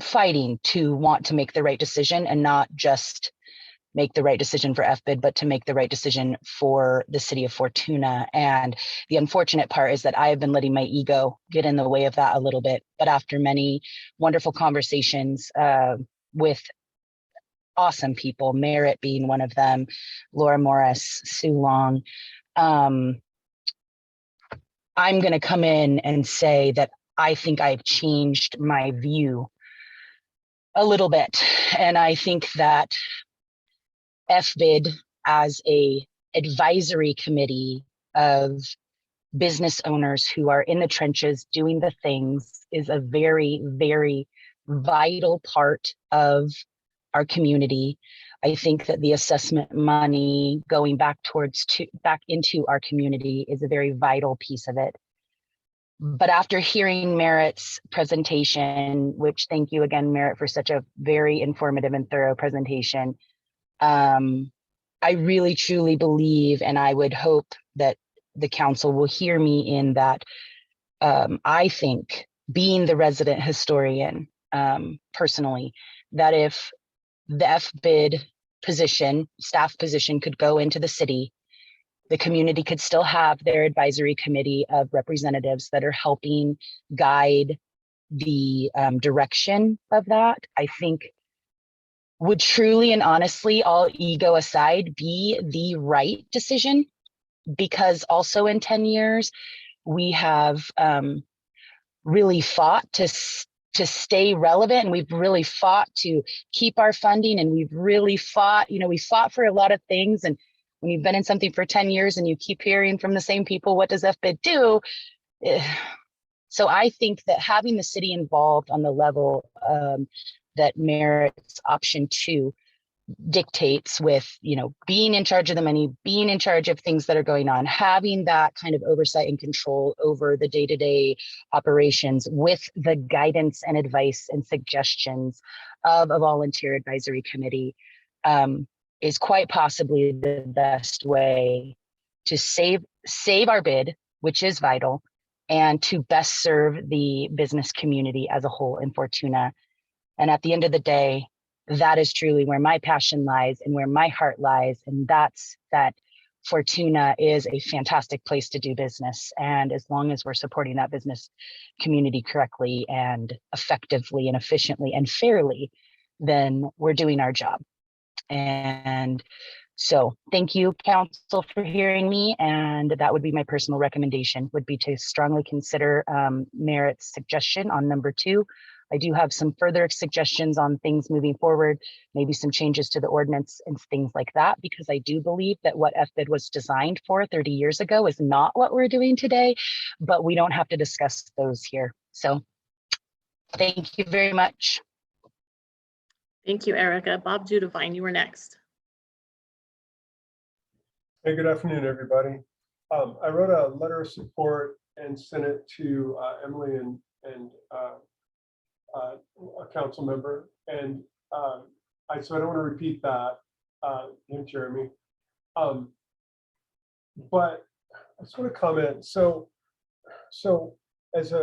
fighting to want to make the right decision, and not just make the right decision for FBID, but to make the right decision for the city of Fortuna. And the unfortunate part is that I have been letting my ego get in the way of that a little bit. But after many wonderful conversations with awesome people, Merritt being one of them, Laura Morris, Sue Long, I'm going to come in and say that I think I've changed my view a little bit. And I think that FBID as a advisory committee of business owners who are in the trenches doing the things is a very, very vital part of our community. I think that the assessment money going back into our community is a very vital piece of it. But after hearing Merritt's presentation, which thank you again, Merritt, for such a very informative and thorough presentation, I really truly believe, and I would hope that the council will hear me in that. I think, being the resident historian personally, that if the FBID position, staff position, could go into the city, the community could still have their advisory committee of representatives that are helping guide the direction of that. I think would truly and honestly, all ego aside, be the right decision, because also in 10 years, we have really fought to stay relevant, and we've really fought to keep our funding, and we've really fought, we fought for a lot of things. And when you've been in something for 10 years and you keep hearing from the same people, what does FBID do? So I think that having the city involved on the level that Merritt's option 2 dictates, with being in charge of the money, being in charge of things that are going on, having that kind of oversight and control over the day-to-day operations, with the guidance and advice and suggestions of a volunteer advisory committee, is quite possibly the best way to save our bid, which is vital, and to best serve the business community as a whole in Fortuna. And at the end of the day, that is truly where my passion lies and where my heart lies. And that's that Fortuna is a fantastic place to do business. And as long as we're supporting that business community correctly and effectively and efficiently and fairly, then we're doing our job. And so thank you, council, for hearing me. And that would be my personal recommendation, would be to strongly consider Merritt's suggestion on number 2. I do have some further suggestions on things moving forward, maybe some changes to the ordinance and things like that, because I do believe that what FBID was designed for 30 years ago is not what we're doing today, but we don't have to discuss those here. So thank you very much. Thank you, Erica. Bob Judevine, you were next. Hey, good afternoon, everybody. I wrote a letter of support and sent it to Emily and a council member, and so I don't want to repeat that, Jeremy. But I just want to comment. So as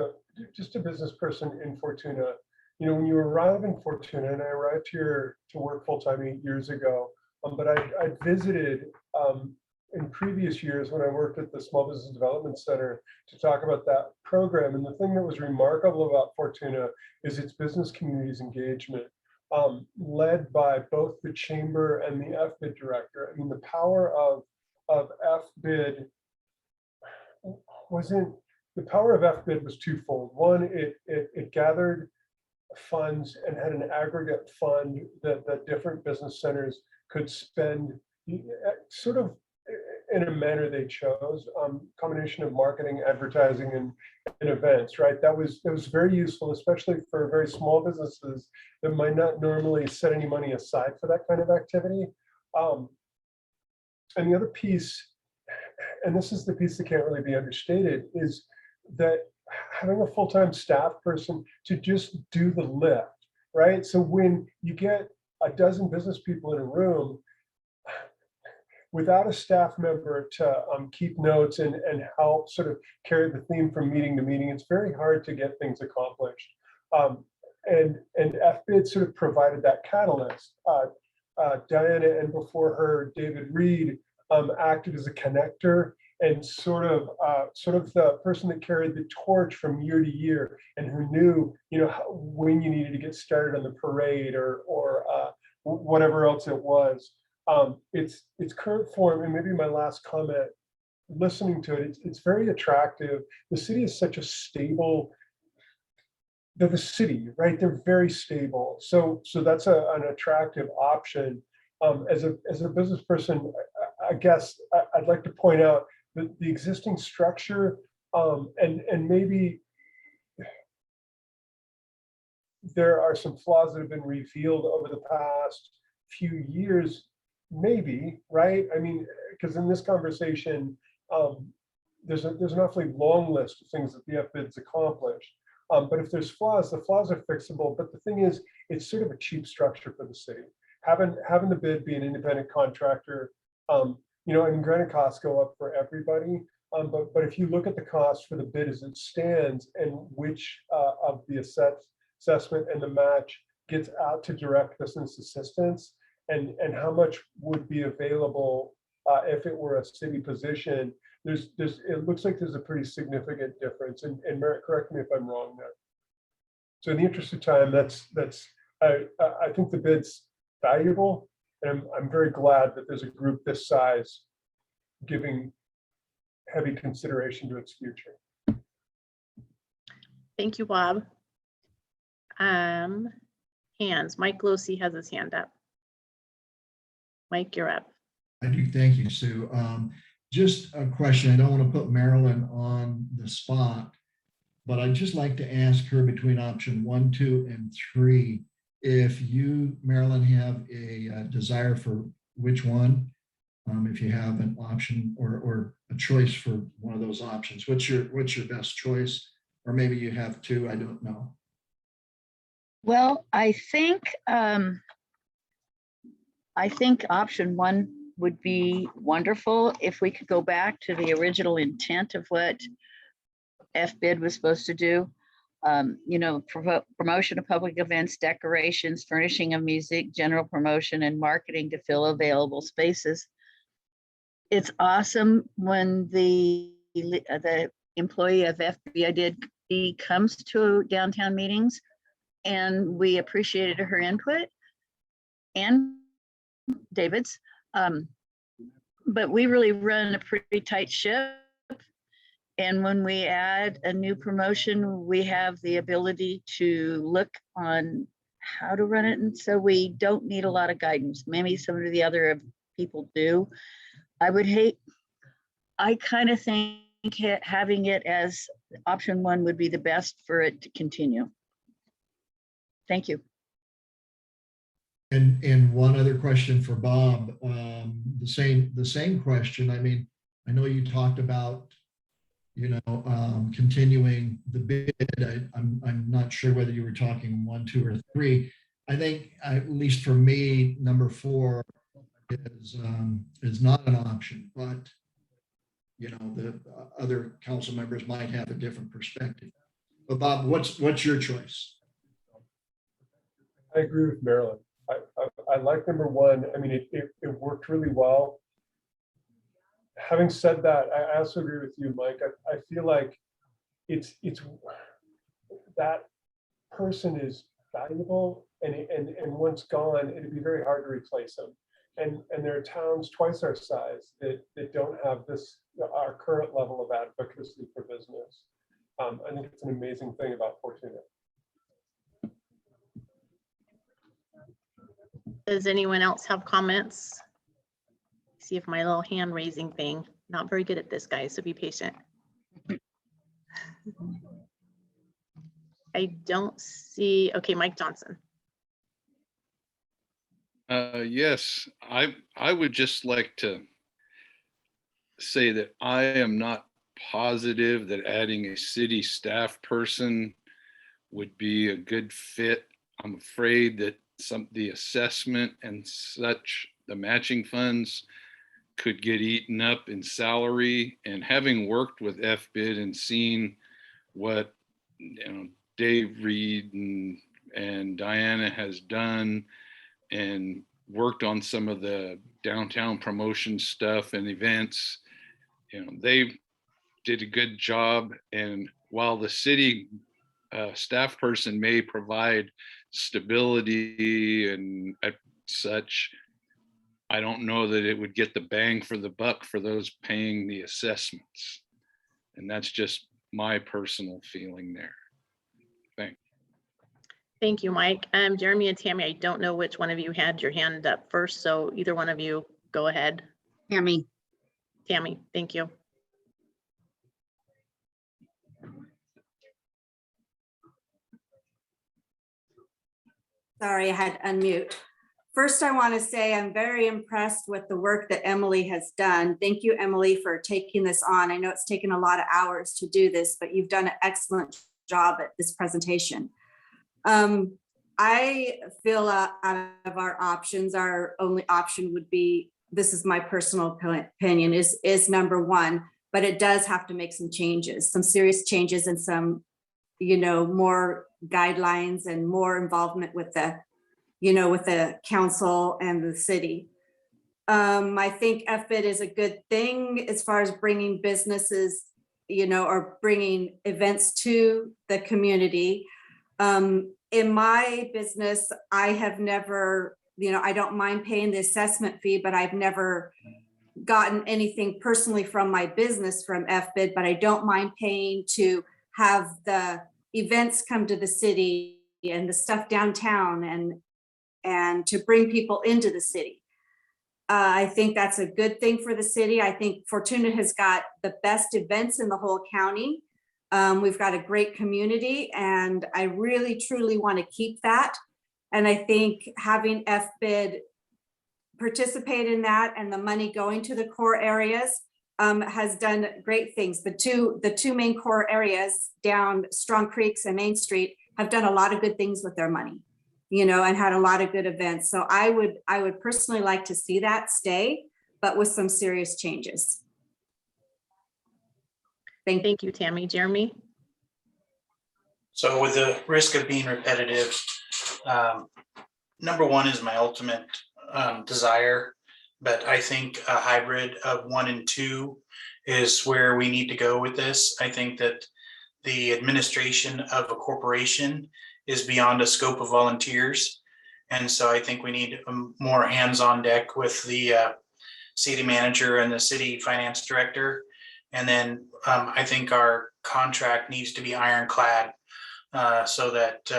just a business person in Fortuna, when you arrive in Fortuna, and I arrived here to work full time 8 years ago, but I visited in previous years when I worked at the Small Business Development Center to talk about that program. And the thing that was remarkable about Fortuna is its business community's engagement, led by both the chamber and the FBID director. I mean, the power of FBID the power of FBID was twofold. One, it gathered funds and had an aggregate fund that different business centers could spend sort of in a manner they chose, combination of marketing, advertising, and events, right? That was very useful, especially for very small businesses that might not normally set any money aside for that kind of activity. And the other piece, and this is the piece that can't really be understated, is that having a full-time staff person to just do the lift, right? So when you get a dozen business people in a room, without a staff member to keep notes and help sort of carry the theme from meeting to meeting, it's very hard to get things accomplished. And FBID sort of provided that catalyst. Diana, and before her, David Reed, acted as a connector and sort of the person that carried the torch from year to year, and who knew, when you needed to get started on the parade or whatever else it was. Its current form, and maybe my last comment, listening to it, it's very attractive. The city is such a stable. They're the city, right? They're very stable. So that's an attractive option. As a business person, I guess I'd like to point out that the existing structure, and maybe there are some flaws that have been revealed over the past few years, maybe, right? I mean, because in this conversation, there's an awfully long list of things that the FBID's accomplished. But if there's flaws, the flaws are fixable. But the thing is, it's sort of a cheap structure for the city. Having the bid be an independent contractor, and granted, costs go up for everybody. But if you look at the cost for the bid as it stands, and which of the assessment and the match gets out to direct business assistance, and how much would be available if it were a city position, it looks like there's a pretty significant difference. And Merritt, correct me if I'm wrong there. So in the interest of time, I think the bid's valuable, and I'm very glad that there's a group this size giving heavy consideration to its future. Thank you, Bob. Hands. Mike Losi has his hand up. Mike, you're up. I do. Thank you, Sue. Just a question. I don't want to put Marilyn on the spot, but I'd just like to ask her, between option 1, 2, and 3, if you, Marilyn, have a desire for which one, if you have an option or a choice for one of those options. What's your best choice? Or maybe you have 2, I don't know. Well, I think option 1 would be wonderful if we could go back to the original intent of what FBID was supposed to do. Promotion of public events, decorations, furnishing of music, general promotion, and marketing to fill available spaces. It's awesome when the employee of FBID comes to downtown meetings, and we appreciated her input and David's. But we really run a pretty tight ship. And when we add a new promotion, we have the ability to look on how to run it. And so we don't need a lot of guidance. Maybe some of the other people do. I kind of think having it as option 1 would be the best for it to continue. Thank you. And one other question for Bob, the same question. I mean, I know you talked about, continuing the bid. I'm not sure whether you were talking 1, 2, or 3. I think, at least for me, number 4 is not an option, but the other council members might have a different perspective. But Bob, what's your choice? I agree with Marilyn. I like number 1. I mean, it worked really well. Having said that, I also agree with you, Mike. I feel like it's that person is valuable, and once gone, it'd be very hard to replace them. And there are towns twice our size that don't have our current level of advocacy for business. I think it's an amazing thing about Fortuna. Does anyone else have comments? See if my little hand raising thing, not very good at this, guys, so be patient. I don't see, okay, Mike Johnson. Yes, I would just like to say that I am not positive that adding a city staff person would be a good fit. I'm afraid that the assessment and such, the matching funds could get eaten up in salary. And having worked with FBID and seen what Dave Reed and Diana has done, and worked on some of the downtown promotion stuff and events, they did a good job. And while the city staff person may provide stability and such, I don't know that it would get the bang for the buck for those paying the assessments. And that's just my personal feeling there. Thanks. Thank you, Mike. Jeremy and Tammy, I don't know which one of you had your hand up first, so either one of you go ahead. Tammy. Tammy, thank you. Sorry, I had to unmute. First, I want to say I'm very impressed with the work that Emily has done. Thank you, Emily, for taking this on. I know it's taken a lot of hours to do this, but you've done an excellent job at this presentation. I feel out of our options, our only option would be, this is my personal opinion, is number 1, but it does have to make some changes, some serious changes, and some, more guidelines and more involvement with the, with the council and the city. I think FBID is a good thing as far as bringing businesses, or bringing events to the community. In my business, I have never, I don't mind paying the assessment fee, but I've never gotten anything personally from my business from FBID, but I don't mind paying to have the events come to the city and the stuff downtown and to bring people into the city. I think that's a good thing for the city. I think Fortuna has got the best events in the whole county. We've got a great community, and I really, truly want to keep that. And I think having FBID participate in that and the money going to the core areas has done great things. The two main core areas down Strong Creeks and Main Street have done a lot of good things with their money, and had a lot of good events. So I would personally like to see that stay, but with some serious changes. Thank you, Tammy. Jeremy? So with the risk of being repetitive, number 1 is my ultimate desire, but I think a hybrid of 1 and 2 is where we need to go with this. I think that the administration of a corporation is beyond a scope of volunteers. And so I think we need more hands on deck with the city manager and the city finance director. And then I think our contract needs to be ironclad so that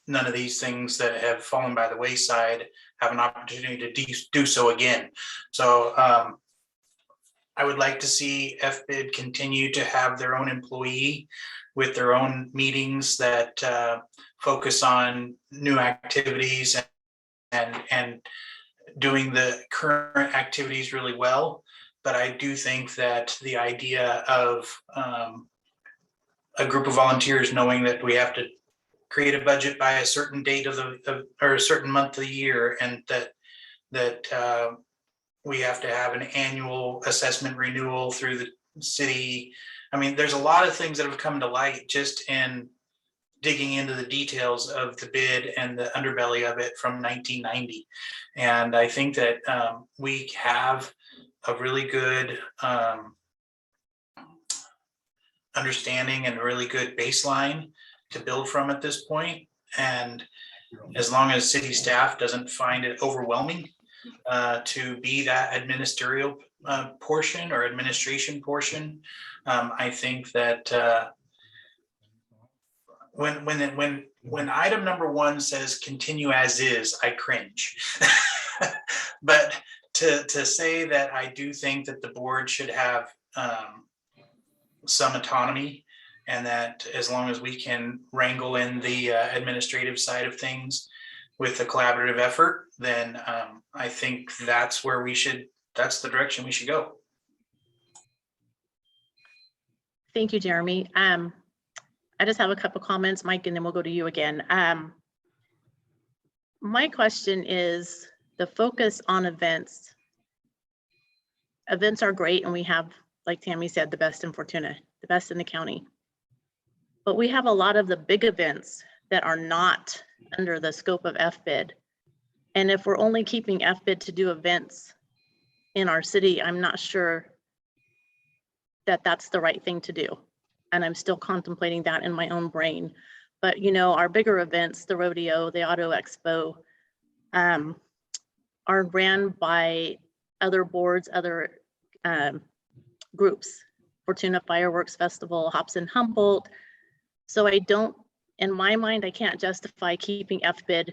none of these things that have fallen by the wayside have an opportunity to do so again. So I would like to see FBID continue to have their own employee with their own meetings that focus on new activities and doing the current activities really well. But I do think that the idea of a group of volunteers knowing that we have to create a budget by a certain date or a certain month of the year, and that we have to have an annual assessment renewal through the city. I mean, there's a lot of things that have come to light just in digging into the details of the bid and the underbelly of it from 1990. And I think that we have a really good understanding and a really good baseline to build from at this point. And as long as city staff doesn't find it overwhelming to be that administrative portion or administration portion, I think that when item number 1 says continue as is, I cringe. But to say that I do think that the board should have some autonomy, and that as long as we can wrangle in the administrative side of things with a collaborative effort, then I think that's the direction we should go. Thank you, Jeremy. I just have a couple comments, Mike, and then we'll go to you again. My question is the focus on events. Events are great, and we have, like Tammy said, the best in Fortuna, the best in the county. But we have a lot of the big events that are not under the scope of FBID. And if we're only keeping FBID to do events in our city, I'm not sure that that's the right thing to do. And I'm still contemplating that in my own brain. But you know, our bigger events, the rodeo, the auto expo, are ran by other boards, other groups, Fortuna Fireworks Festival, Hops and Humboldt. So I don't, in my mind, I can't justify keeping FBID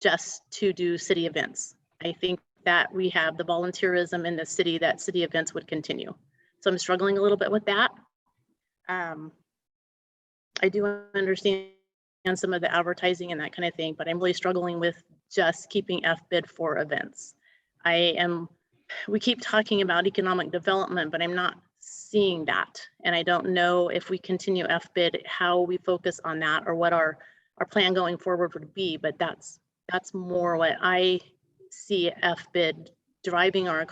just to do city events. I think that we have the volunteerism in the city, that city events would continue. So I'm struggling a little bit with that. I do understand some of the advertising and that kind of thing, but I'm really struggling with just keeping FBID for events. We keep talking about economic development, but I'm not seeing that. And I don't know if we continue FBID, how we focus on that or what our plan going forward would be, but that's more what I see FBID driving our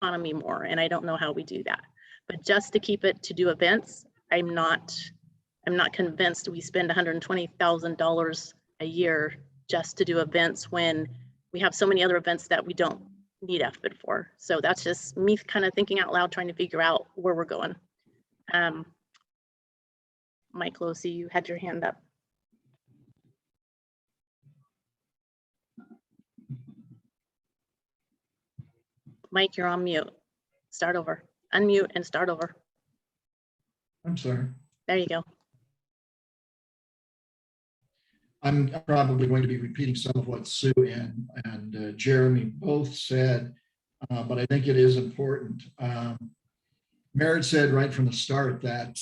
economy more. And I don't know how we do that, but just to keep it to do events, I'm not convinced we spend $120,000 a year just to do events when we have so many other events that we don't need FBID for. So that's just me kind of thinking out loud, trying to figure out where we're going. Mike Losi, you had your hand up. Mike, you're on mute. Start over. Unmute and start over. I'm sorry. There you go. I'm probably going to be repeating some of what Sue and Jeremy both said, but I think it is important. Merritt said right from the start that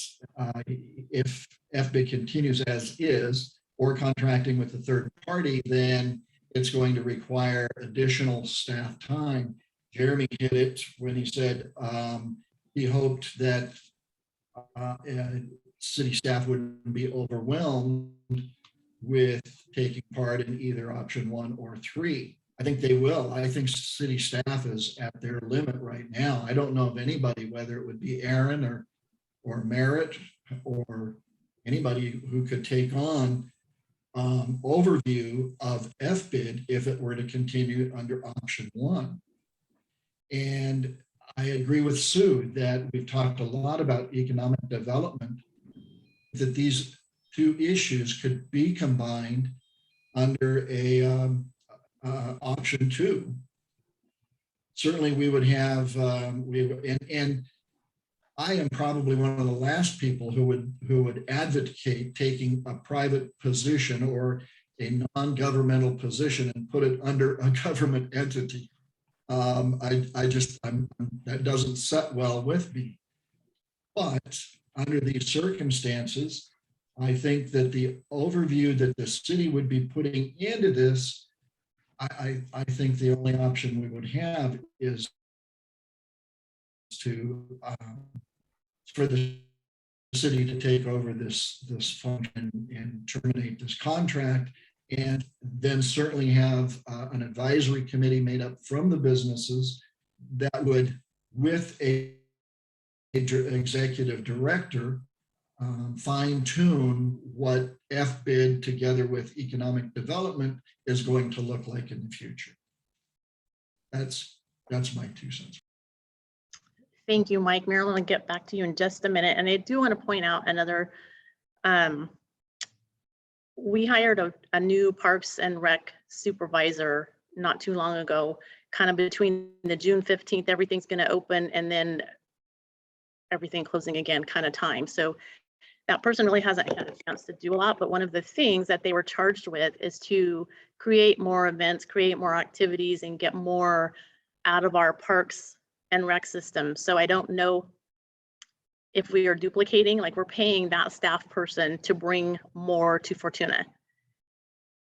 if FBID continues as is, or contracting with a third party, then it's going to require additional staff time. Jeremy hit it when he said he hoped that city staff wouldn't be overwhelmed with taking part in either option 1 or 3. I think they will. I think city staff is at their limit right now. I don't know of anybody, whether it would be Aaron or Merritt or anybody who could take on overview of FBID if it were to continue under option 1. And I agree with Sue that we've talked a lot about economic development, that these 2 issues could be combined under a option 2. Certainly we would have, and I am probably one of the last people who would advocate taking a private position or a non-governmental position and put it under a government entity. That doesn't set well with me. But under these circumstances, I think that the overview that the city would be putting into this, I think the only option we would have is to for the city to take over this function and terminate this contract, and then certainly have an advisory committee made up from the businesses that would, with a executive director, fine tune what FBID together with economic development is going to look like in the future. That's my 2 cents. Thank you, Mike. Marilyn, I'll get back to you in just a minute. And I do want to point out another, we hired a new Parks and Rec supervisor not too long ago, kind of between the June 15th, everything's going to open, and then everything closing again kind of time. So that person really hasn't had a chance to do a lot, but one of the things that they were charged with is to create more events, create more activities, and get more out of our parks and rec system. So I don't know if we are duplicating, like we're paying that staff person to bring more to Fortuna.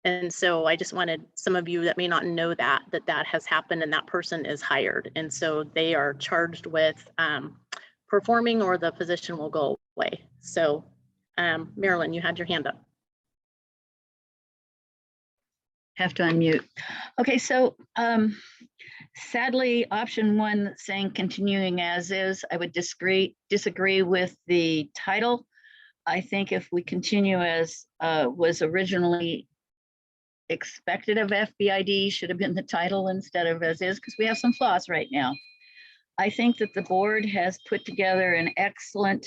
And so I just wanted some of you that may not know that has happened and that person is hired. And so they are charged with performing, or the position will go away. So Marilyn, you had your hand up. Have to unmute. Okay, so sadly, option 1 saying continuing as is, I would disagree with the title. I think if we continue as was originally expected of FBID, should have been the title instead of as is, because we have some flaws right now. I think that the board has put together an excellent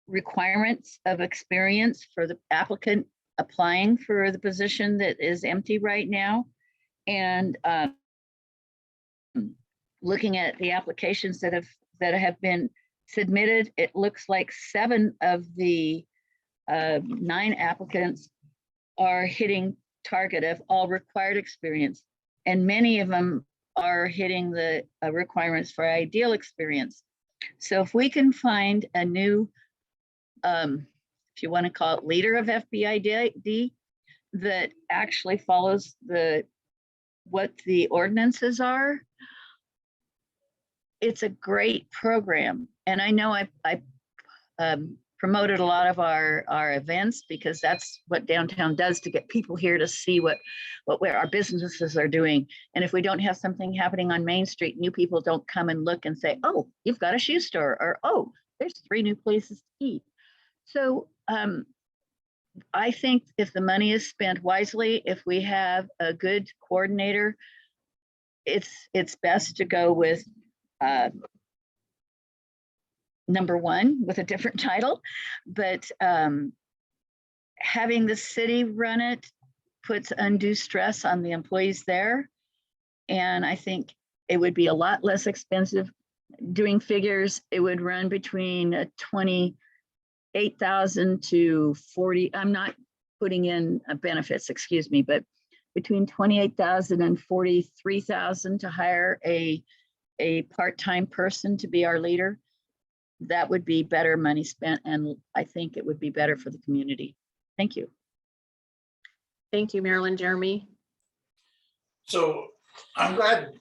requirements of experience for the applicant applying for the position that is empty right now. And looking at the applications that have been submitted, it looks like 7 of the 9 applicants are hitting target of all required experience, and many of them are hitting the requirements for ideal experience. So if we can find a new, if you want to call it leader of FBID, that actually follows what the ordinances are, it's a great program. And I know I promoted a lot of our events, because that's what downtown does to get people here to see what our businesses are doing. And if we don't have something happening on Main Street, new people don't come and look and say, oh, you've got a shoe store, or oh, there's 3 new places to eat. So I think if the money is spent wisely, if we have a good coordinator, it's best to go with number 1 with a different title, but having the city run it puts undue stress on the employees there. And I think it would be a lot less expensive. Doing figures, it would run between 28,000 to 40. I'm not putting in benefits, excuse me, but between 28,000 and 43,000 to hire a part-time person to be our leader. That would be better money spent, and I think it would be better for the community. Thank you. Thank you, Marilyn. Jeremy? So I'm glad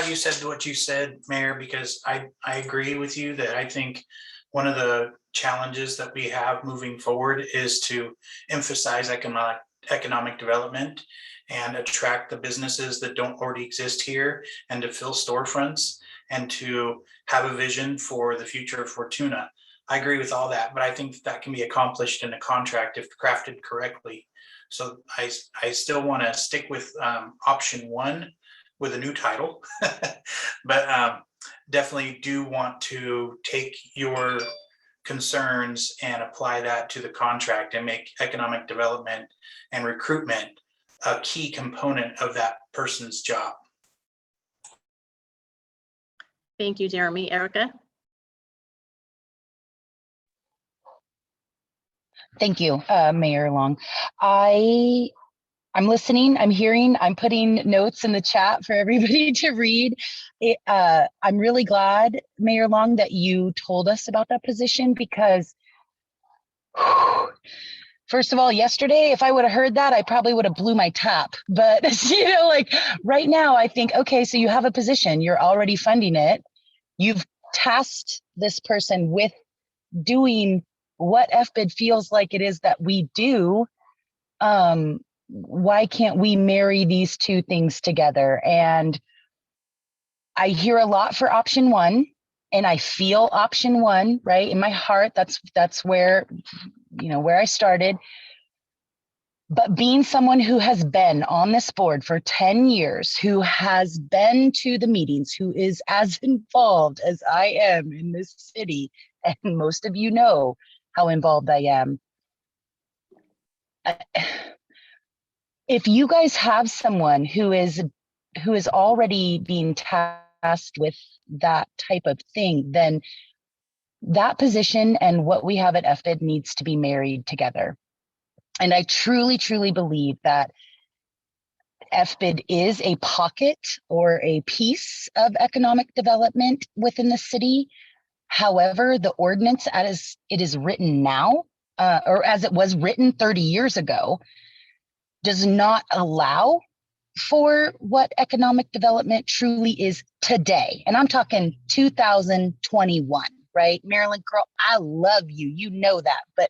you said what you said, Mayor, because I agree with you that I think one of the challenges that we have moving forward is to emphasize economic development and attract the businesses that don't already exist here, and to fill storefronts, and to have a vision for the future of Fortuna. I agree with all that, but I think that can be accomplished in a contract if crafted correctly. So I still want to stick with option 1 with a new title, but definitely do want to take your concerns and apply that to the contract and make economic development and recruitment a key component of that person's job. Thank you, Jeremy. Erica? Thank you, Mayor Long. I'm listening, I'm hearing, I'm putting notes in the chat for everybody to read. I'm really glad, Mayor Long, that you told us about that position, because first of all, yesterday, if I would have heard that, I probably would have blew my top. But, like right now, I think, okay, so you have a position, you're already funding it. You've tasked this person with doing what FBID feels like it is that we do, why can't we marry these two things together? And I hear a lot for option one, and I feel option one, right? In my heart, that's where, where I started. But being someone who has been on this board for 10 years, who has been to the meetings, who is as involved as I am in this city, and most of you know how involved I am. If you guys have someone who is already being tasked with that type of thing, then that position and what we have at FBID needs to be married together. And I truly, truly believe that FBID is a pocket or a piece of economic development within the city. However, the ordinance as it is written now, or as it was written 30 years ago, does not allow for what economic development truly is today. And I'm talking 2021, right? Marilyn Curl, I love you. You know that. But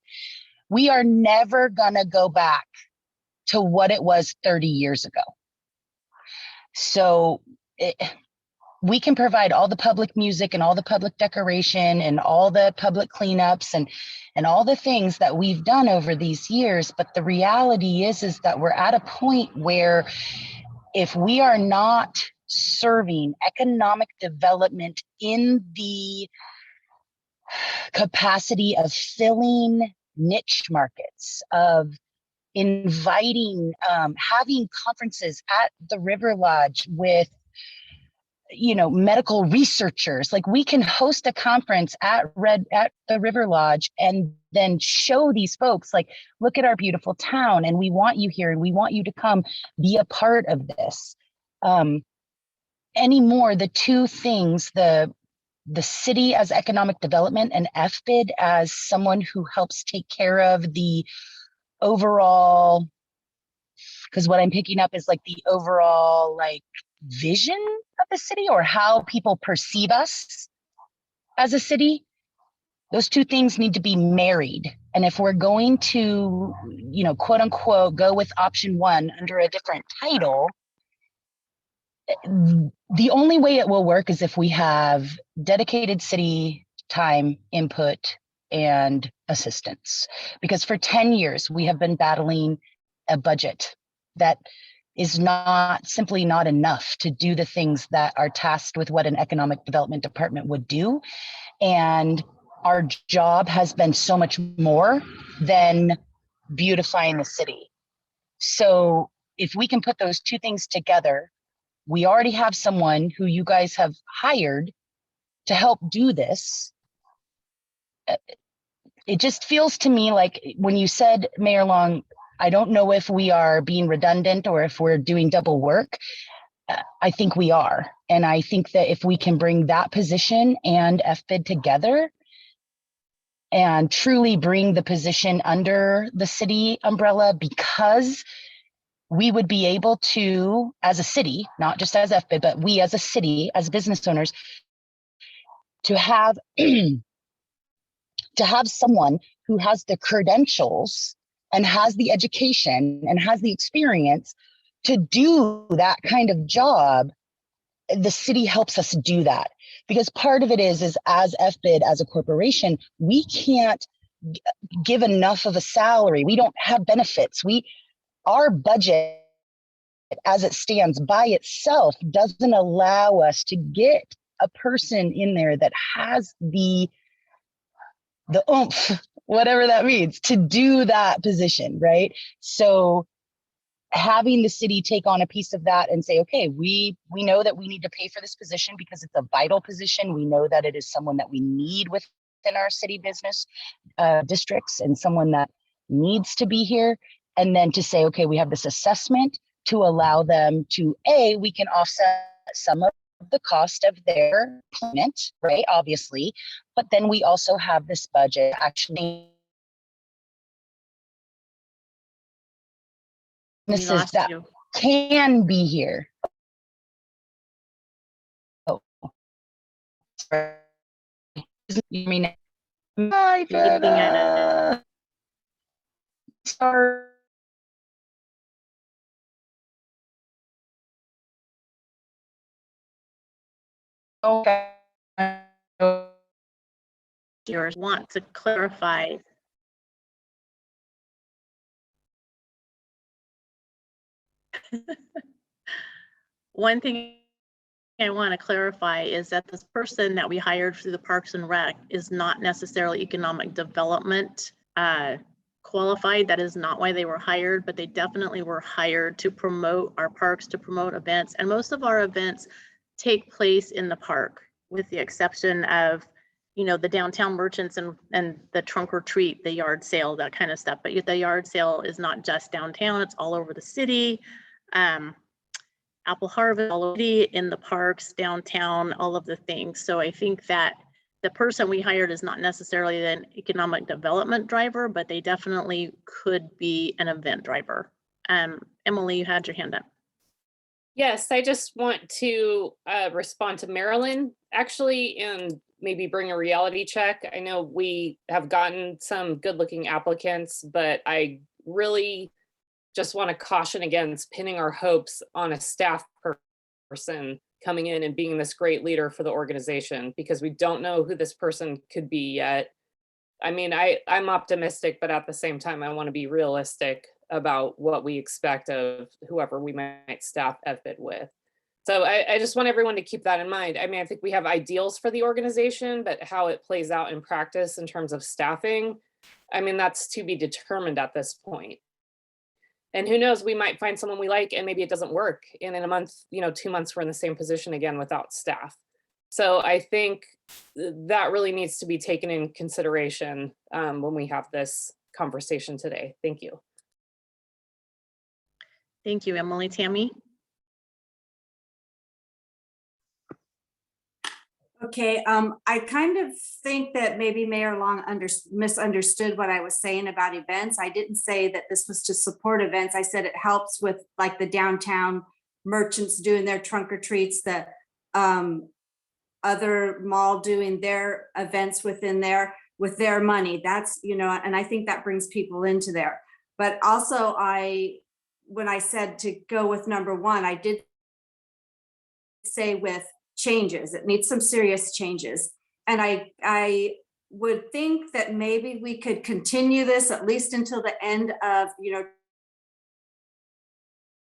we are never going to go back to what it was 30 years ago. So we can provide all the public music and all the public decoration and all the public cleanups and all the things that we've done over these years. But the reality is that we're at a point where if we are not serving economic development in the capacity of filling niche markets, of inviting, having conferences at the River Lodge with, medical researchers, like we can host a conference at the River Lodge and then show these folks, like, look at our beautiful town, and we want you here, and we want you to come be a part of this. Anymore, the two things, the city as economic development and FBID as someone who helps take care of the overall, because what I'm picking up is like the overall vision of the city, or how people perceive us as a city. Those two things need to be married. And if we're going to, quote unquote, go with option one under a different title, the only way it will work is if we have dedicated city time, input, and assistance. Because for 10 years, we have been battling a budget that is simply not enough to do the things that are tasked with what an economic development department would do. And our job has been so much more than beautifying the city. So if we can put those two things together, we already have someone who you guys have hired to help do this. It just feels to me like when you said, Mayor Long, I don't know if we are being redundant or if we're doing double work. I think we are. And I think that if we can bring that position and FBID together and truly bring the position under the city umbrella, because we would be able to, as a city, not just as FBID, but we as a city, as business owners, to have someone who has the credentials and has the education and has the experience to do that kind of job. The city helps us do that, because part of it is as FBID, as a corporation, we can't give enough of a salary. We don't have benefits. Our budget as it stands by itself doesn't allow us to get a person in there that has the oomph, whatever that means, to do that position, right? So having the city take on a piece of that and say, okay, we know that we need to pay for this position because it's a vital position. We know that it is someone that we need within our city business districts, and someone that needs to be here. And then to say, okay, we have this assessment to allow them to, we can offset some of the cost of their employment, right? Obviously, but then we also have this budget actually. We Businesses lost that you. can be here. Oh, You mean, hi, You're looking at Feta. Sorry. Okay. yours want to clarify. One thing I want to clarify is that this person that we hired through the Parks and Rec is not necessarily economic development qualified. That is not why they were hired, but they definitely were hired to promote our parks, to promote events. And most of our events take place in the park, with the exception of, you know, the downtown merchants and the trunk or treat, the yard sale, that kind of stuff. But the yard sale is not just downtown, it's all over the city. Apple harvest, all over the city, in the parks, downtown, all of the things. So I think that the person we hired is not necessarily an economic development driver, but they definitely could be an event driver. Emily, you had your hand up. Yes, I just want to respond to Marilyn, actually, and maybe bring a reality check. I know we have gotten some good-looking applicants, but I really just want to caution against pinning our hopes on a staff person coming in and being this great leader for the organization, because we don't know who this person could be yet. I mean, I'm optimistic, but at the same time, I want to be realistic about what we expect of whoever we might staff FBID with. So I just want everyone to keep that in mind. I mean, I think we have ideals for the organization, but how it plays out in practice in terms of staffing, I mean, that's to be determined at this point. And who knows, we might find someone we like and maybe it doesn't work. And in a month, you know, 2 months, we're in the same position again without staff. So I think that really needs to be taken in consideration when we have this conversation today. Thank you. Thank you, Emily. Tammy? Okay, I kind of think that maybe Mayor Long misunderstood what I was saying about events. I didn't say that this was to support events. I said it helps with like the downtown merchants doing their trunk or treats, the other mall doing their events within there with their money. That's, you know, and I think that brings people into there. But also when I said to go with number one, I did say with changes, it needs some serious changes. And I would think that maybe we could continue this at least until the end of, you know,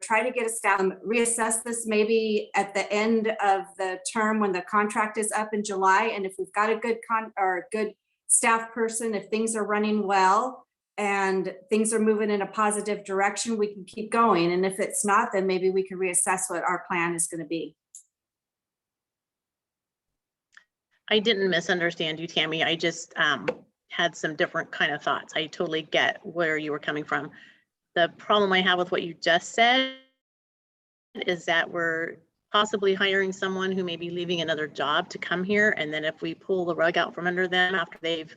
try to get a staff, reassess this maybe at the end of the term when the contract is up in July. And if we've got a good staff person, if things are running well and things are moving in a positive direction, we can keep going. And if it's not, then maybe we can reassess what our plan is going to be. I didn't misunderstand you, Tammy. I just had some different kind of thoughts. I totally get where you were coming from. The problem I have with what you just said is that we're possibly hiring someone who may be leaving another job to come here. And then if we pull the rug out from under them after they've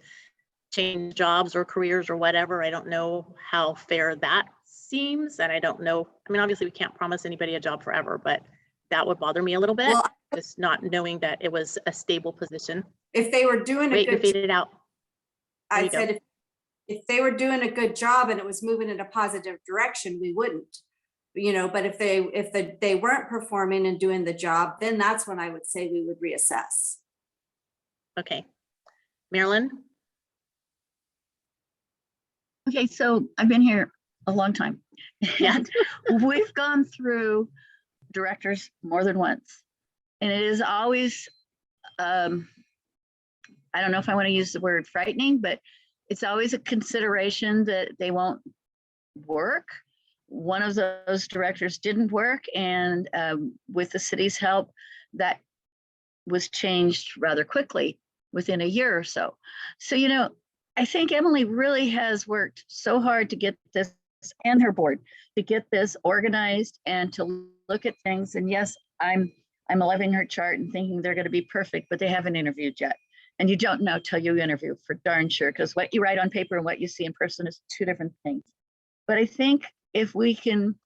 changed jobs or careers or whatever, I don't know how fair that seems. And I don't know, I mean, obviously we can't promise anybody a job forever, but that would bother me a little bit. Well, just not knowing that it was a stable position. If they were doing a good, faded out. I said if they were doing a good job and it was moving in a positive direction, we wouldn't, you know. But if they weren't performing and doing the job, then that's when I would say we would reassess. Okay, Marilyn. Okay, so I've been here a long time. And we've gone through directors more than once. And it is always, I don't know if I want to use the word frightening, but it's always a consideration that they won't work. One of those directors didn't work, and with the city's help, that was changed rather quickly within a year or so. So, you know, I think Emily really has worked so hard to get this, and her board, to get this organized and to look at things. And yes, I'm loving her chart and thinking they're going to be perfect, but they haven't interviewed yet. And you don't know till you interview, for darn sure, because what you write on paper and what you see in person is two different things. But I think if we can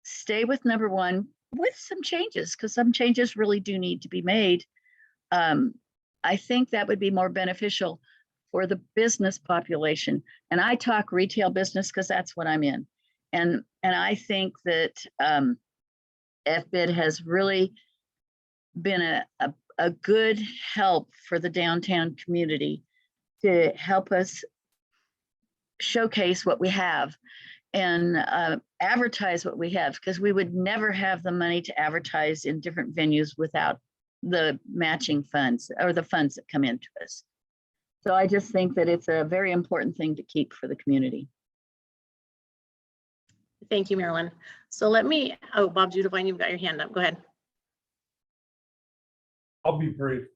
stay with number one with some changes, because some changes really do need to be made, I think that would be more beneficial for the business population. And I talk retail business because that's what I'm in. And I think that FBID has really been a good help for the downtown community to help us showcase what we have and advertise what we have, because we would never have the money to advertise in different venues without the matching funds or the funds that come into us. So I just think that it's a very important thing to keep for the community. Thank you, Marilyn. So let me, oh, Bob Judavine, you've got your hand up. Go ahead. I'll be brief.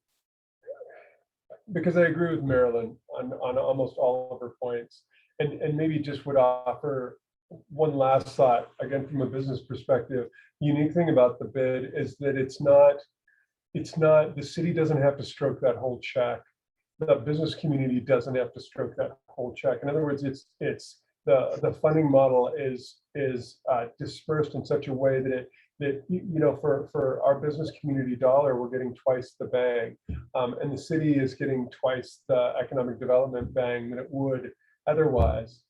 Because I agree with Marilyn on almost all of her points. And maybe just would offer one last thought, again, from a business perspective. The unique thing about the bid is that it's not, the city doesn't have to stroke that whole check. The business community doesn't have to stroke that whole check. In other words, it's the funding model is dispersed in such a way that for our business community dollar, we're getting twice the bang, and the city is getting twice the economic development bang that it would otherwise.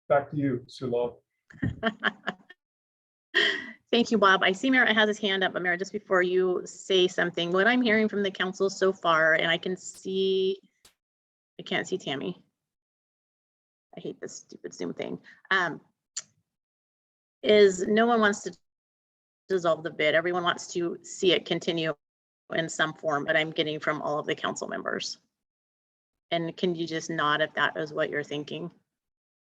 Back to you, Sula. Thank you, Bob. I see Merritt has his hand up, but Merritt, just before you say something, what I'm hearing from the council so far, and I can't see Tammy. I hate this stupid Zoom thing. Is no one wants to dissolve the bid. Everyone wants to see it continue in some form, but I'm getting from all of the council members. And can you just nod if that is what you're thinking?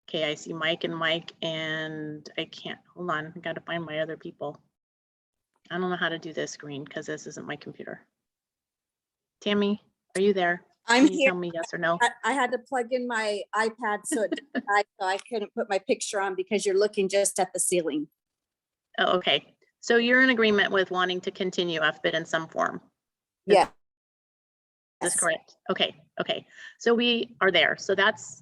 Okay, I see Mike, and I can't, hold on, I gotta find my other people. I don't know how to do this screen because this isn't my computer. Tammy, are you there? I'm Can you here. tell me yes or no? I had to plug in my iPad so it didn't die, so I couldn't put my picture on because you're looking just at the ceiling. Oh, okay. So you're in agreement with wanting to continue FBID in some form? Yeah. Is this correct? Okay, okay. So we are there. So that's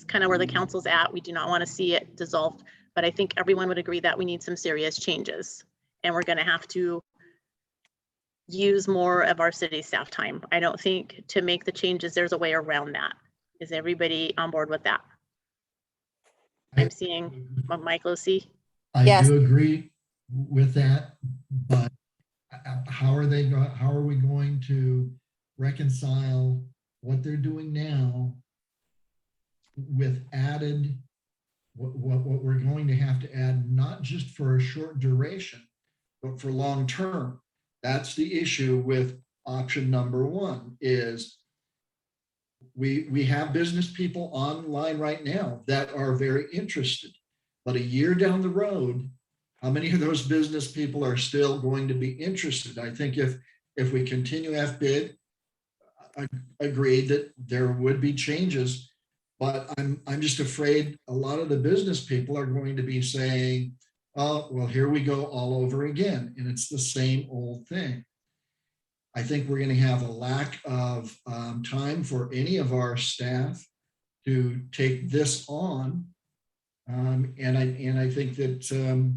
kind of where the council's at. We do not want to see it dissolved, but I think everyone would agree that we need some serious changes. And we're going to have to use more of our city staff time. I don't think to make the changes, there's a way around that. Is everybody on board with that? I'm seeing Mike Losi. I do agree with that, but how are we going to reconcile what they're doing now with added, what we're going to have to add, not just for a short duration, but for long term? That's the issue with option number one. Is we have business people online right now that are very interested, but a year down the road, how many of those business people are still going to be interested? I think if we continue FBID, I agreed that there would be changes, but I'm just afraid a lot of the business people are going to be saying, oh, well, here we go all over again. And it's the same old thing. I think we're going to have a lack of time for any of our staff to take this on. And I think that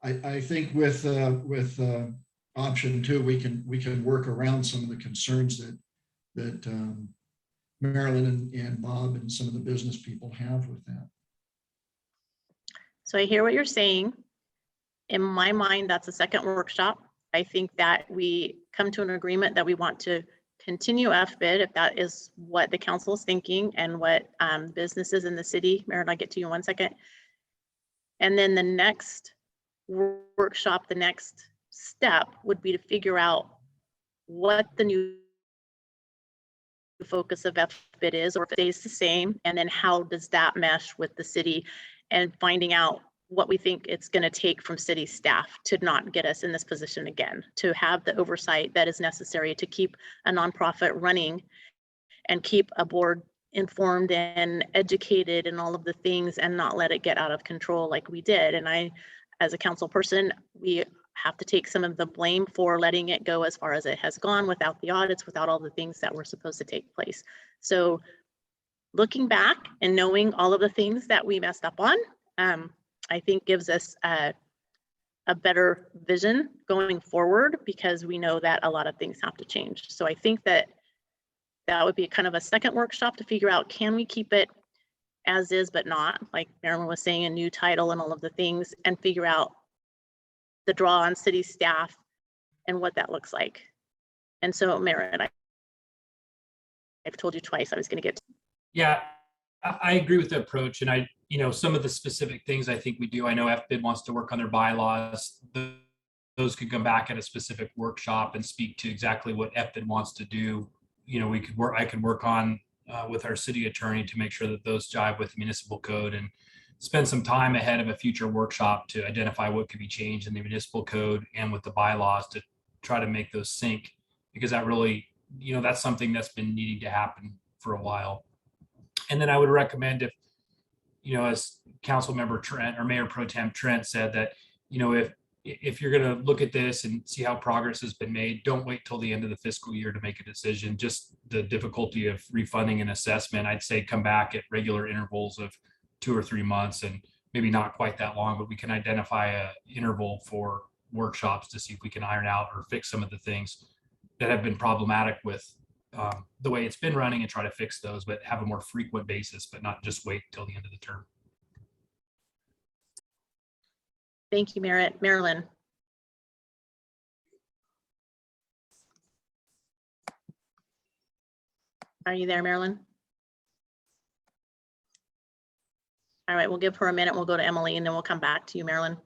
I think with option two, we can work around some of the concerns that Marilyn and Bob and some of the business people have with that. So I hear what you're saying. In my mind, that's a second workshop. I think that we come to an agreement that we want to continue FBID if that is what the council is thinking and what businesses in the city. Marilyn, I'll get to you in 1 second. And then the next workshop, the next step would be to figure out what the new focus of FBID is, or if it stays the same, and then how does that mesh with the city, and finding out what we think it's going to take from city staff to not get us in this position again, to have the oversight that is necessary to keep a nonprofit running and keep a board informed and educated and all of the things, and not let it get out of control like we did. And I, as a council person, we have to take some of the blame for letting it go as far as it has gone without the audits, without all the things that were supposed to take place. So looking back and knowing all of the things that we messed up on, I think gives us a a better vision going forward, because we know that a lot of things have to change. So I think that that would be kind of a second workshop to figure out, can we keep it as is, but not, like Marilyn was saying, a new title and all of the things, and figure out the draw on city staff and what that looks like. And so, Marilyn, I've told you twice I was going to get. Yeah, I agree with the approach, and some of the specific things I think we do. I know FBID wants to work on their bylaws. Those could come back at a specific workshop and speak to exactly what FBID wants to do. I could work on with our city attorney to make sure that those jive with the municipal code, and spend some time ahead of a future workshop to identify what could be changed in the municipal code and with the bylaws to try to make those sync, because that really, that's something that's been needing to happen for a while. And then I would recommend, if, as Council Member Trent or Mayor Pro Tem Trent said, that, if you're going to look at this and see how progress has been made, don't wait till the end of the fiscal year to make a decision. Just the difficulty of refunding an assessment, I'd say come back at regular intervals of 2 or 3 months, and maybe not quite that long, but we can identify a interval for workshops to see if we can iron out or fix some of the things that have been problematic with the way it's been running, and try to fix those, but have a more frequent basis, but not just wait till the end of the term. Thank you, Marilyn. Are you there, Marilyn? All right, we'll give her a minute. We'll go to Emily, and then we'll come back to you, Marilyn.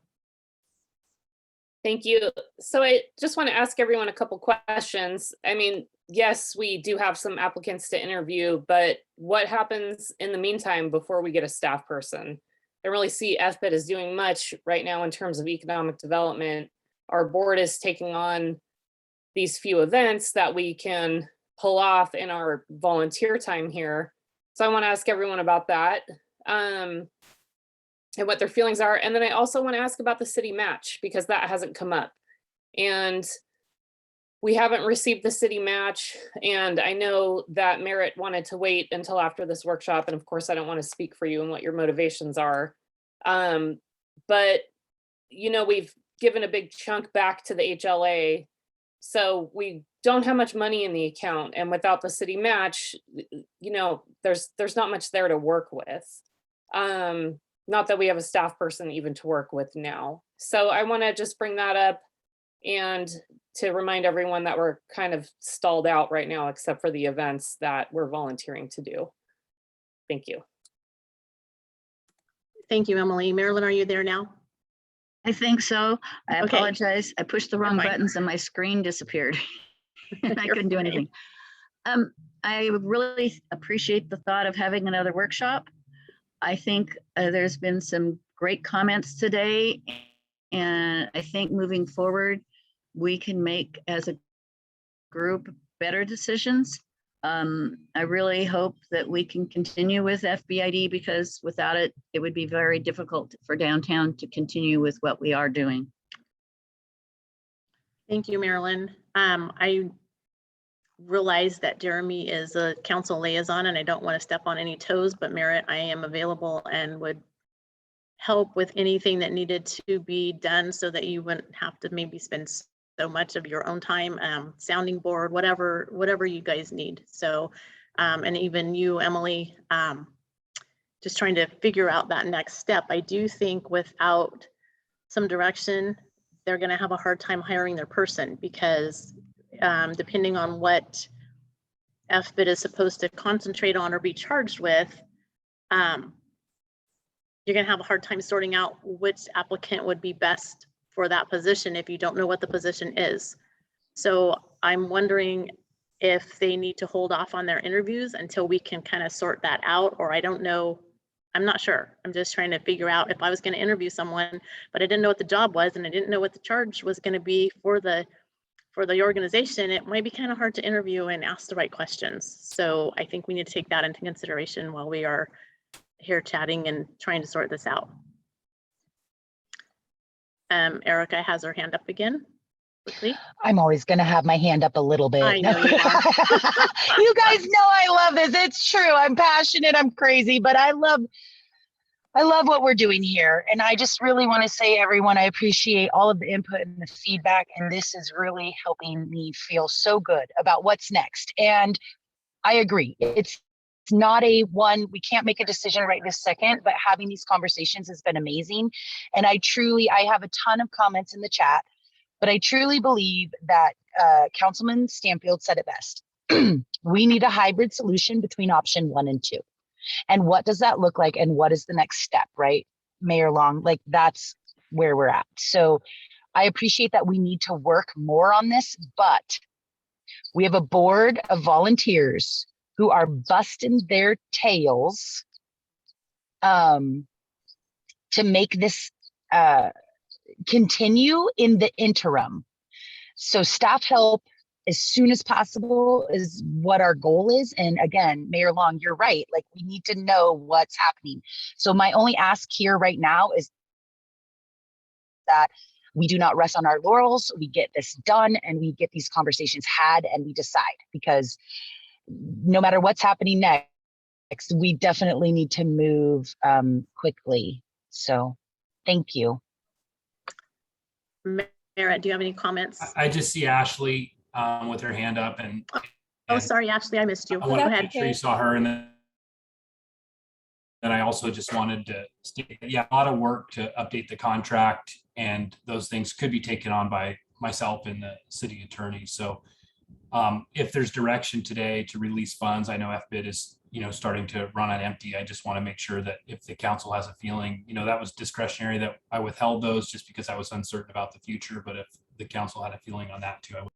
Thank you. So I just want to ask everyone a couple questions. I mean, yes, we do have some applicants to interview, but what happens in the meantime before we get a staff person? I don't really see FBID as doing much right now in terms of economic development. Our board is taking on these few events that we can pull off in our volunteer time here. So I want to ask everyone about that. And what their feelings are. And then I also want to ask about the city match, because that hasn't come up. And we haven't received the city match. And I know that Merritt wanted to wait until after this workshop. And of course, I don't want to speak for you and what your motivations are. But, we've given a big chunk back to the HLA. So we don't have much money in the account. And without the city match, there's not much there to work with. Not that we have a staff person even to work with now. So I want to just bring that up and to remind everyone that we're kind of stalled out right now, except for the events that we're volunteering to do. Thank you. Thank you, Emily. Marilyn, are you there now? I think so. I Okay. apologize. I pushed the wrong fine. buttons and my screen disappeared. And I You're couldn't do fine. anything. I would really appreciate the thought of having another workshop. I think there's been some great comments today, and I think moving forward, we can make as a group better decisions. I really hope that we can continue with FBID, because without it, it would be very difficult for downtown to continue with what we are doing. Thank you, Marilyn. I realize that Jeremy is a council liaison, and I don't want to step on any toes, but Merritt, I am available and would help with anything that needed to be done, so that you wouldn't have to maybe spend so much of your own time, sounding board, whatever you guys need. So, and even you, Emily, just trying to figure out that next step. I do think without some direction, they're going to have a hard time hiring their person, because depending on what FBID is supposed to concentrate on or be charged with, you're going to have a hard time sorting out which applicant would be best for that position if you don't know what the position is. So I'm wondering if they need to hold off on their interviews until we can kind of sort that out, or I don't know. I'm not sure. I'm just trying to figure out if I was going to interview someone, but I didn't know what the job was, and I didn't know what the charge was going to be for the organization. It might be kind of hard to interview and ask the right questions. So I think we need to take that into consideration while we are here chatting and trying to sort this out. Erica has her hand up again, quickly. I'm always going to have my hand up a little bit. I know you are. You guys know I love this. It's true. I'm passionate. I'm crazy, but I love I love what we're doing here. And I just really want to say, everyone, I appreciate all of the input and the feedback. And this is really helping me feel so good about what's next. And I agree. It's not a one, we can't make a decision right this second, but having these conversations has been amazing. And I have a ton of comments in the chat, but I truly believe that Councilman Stanfield said it best. We need a hybrid solution between option 1 and 2. And what does that look like? And what is the next step, right? Mayor Long, like that's where we're at. So I appreciate that we need to work more on this, but we have a board of volunteers who are busting their tails to make this continue in the interim. So staff help as soon as possible is what our goal is. And again, Mayor Long, you're right. Like we need to know what's happening. So my only ask here right now is that we do not rest on our laurels. We get this done and we get these conversations had and we decide, because no matter what's happening next, we definitely need to move quickly. So thank you. Merritt, do you have any comments? I just see Ashley with her hand up and. Oh, sorry, Ashley, I missed you. I Go want to ahead. make sure you saw her, and then I also just wanted to state, yeah, a lot of work to update the contract, and those things could be taken on by myself and the city attorney. So if there's direction today to release funds, I know FBID is, starting to run on empty. I just want to make sure that if the council has a feeling, that was discretionary, that I withheld those just because I was uncertain about the future. But if the council had a feeling on that too, I would.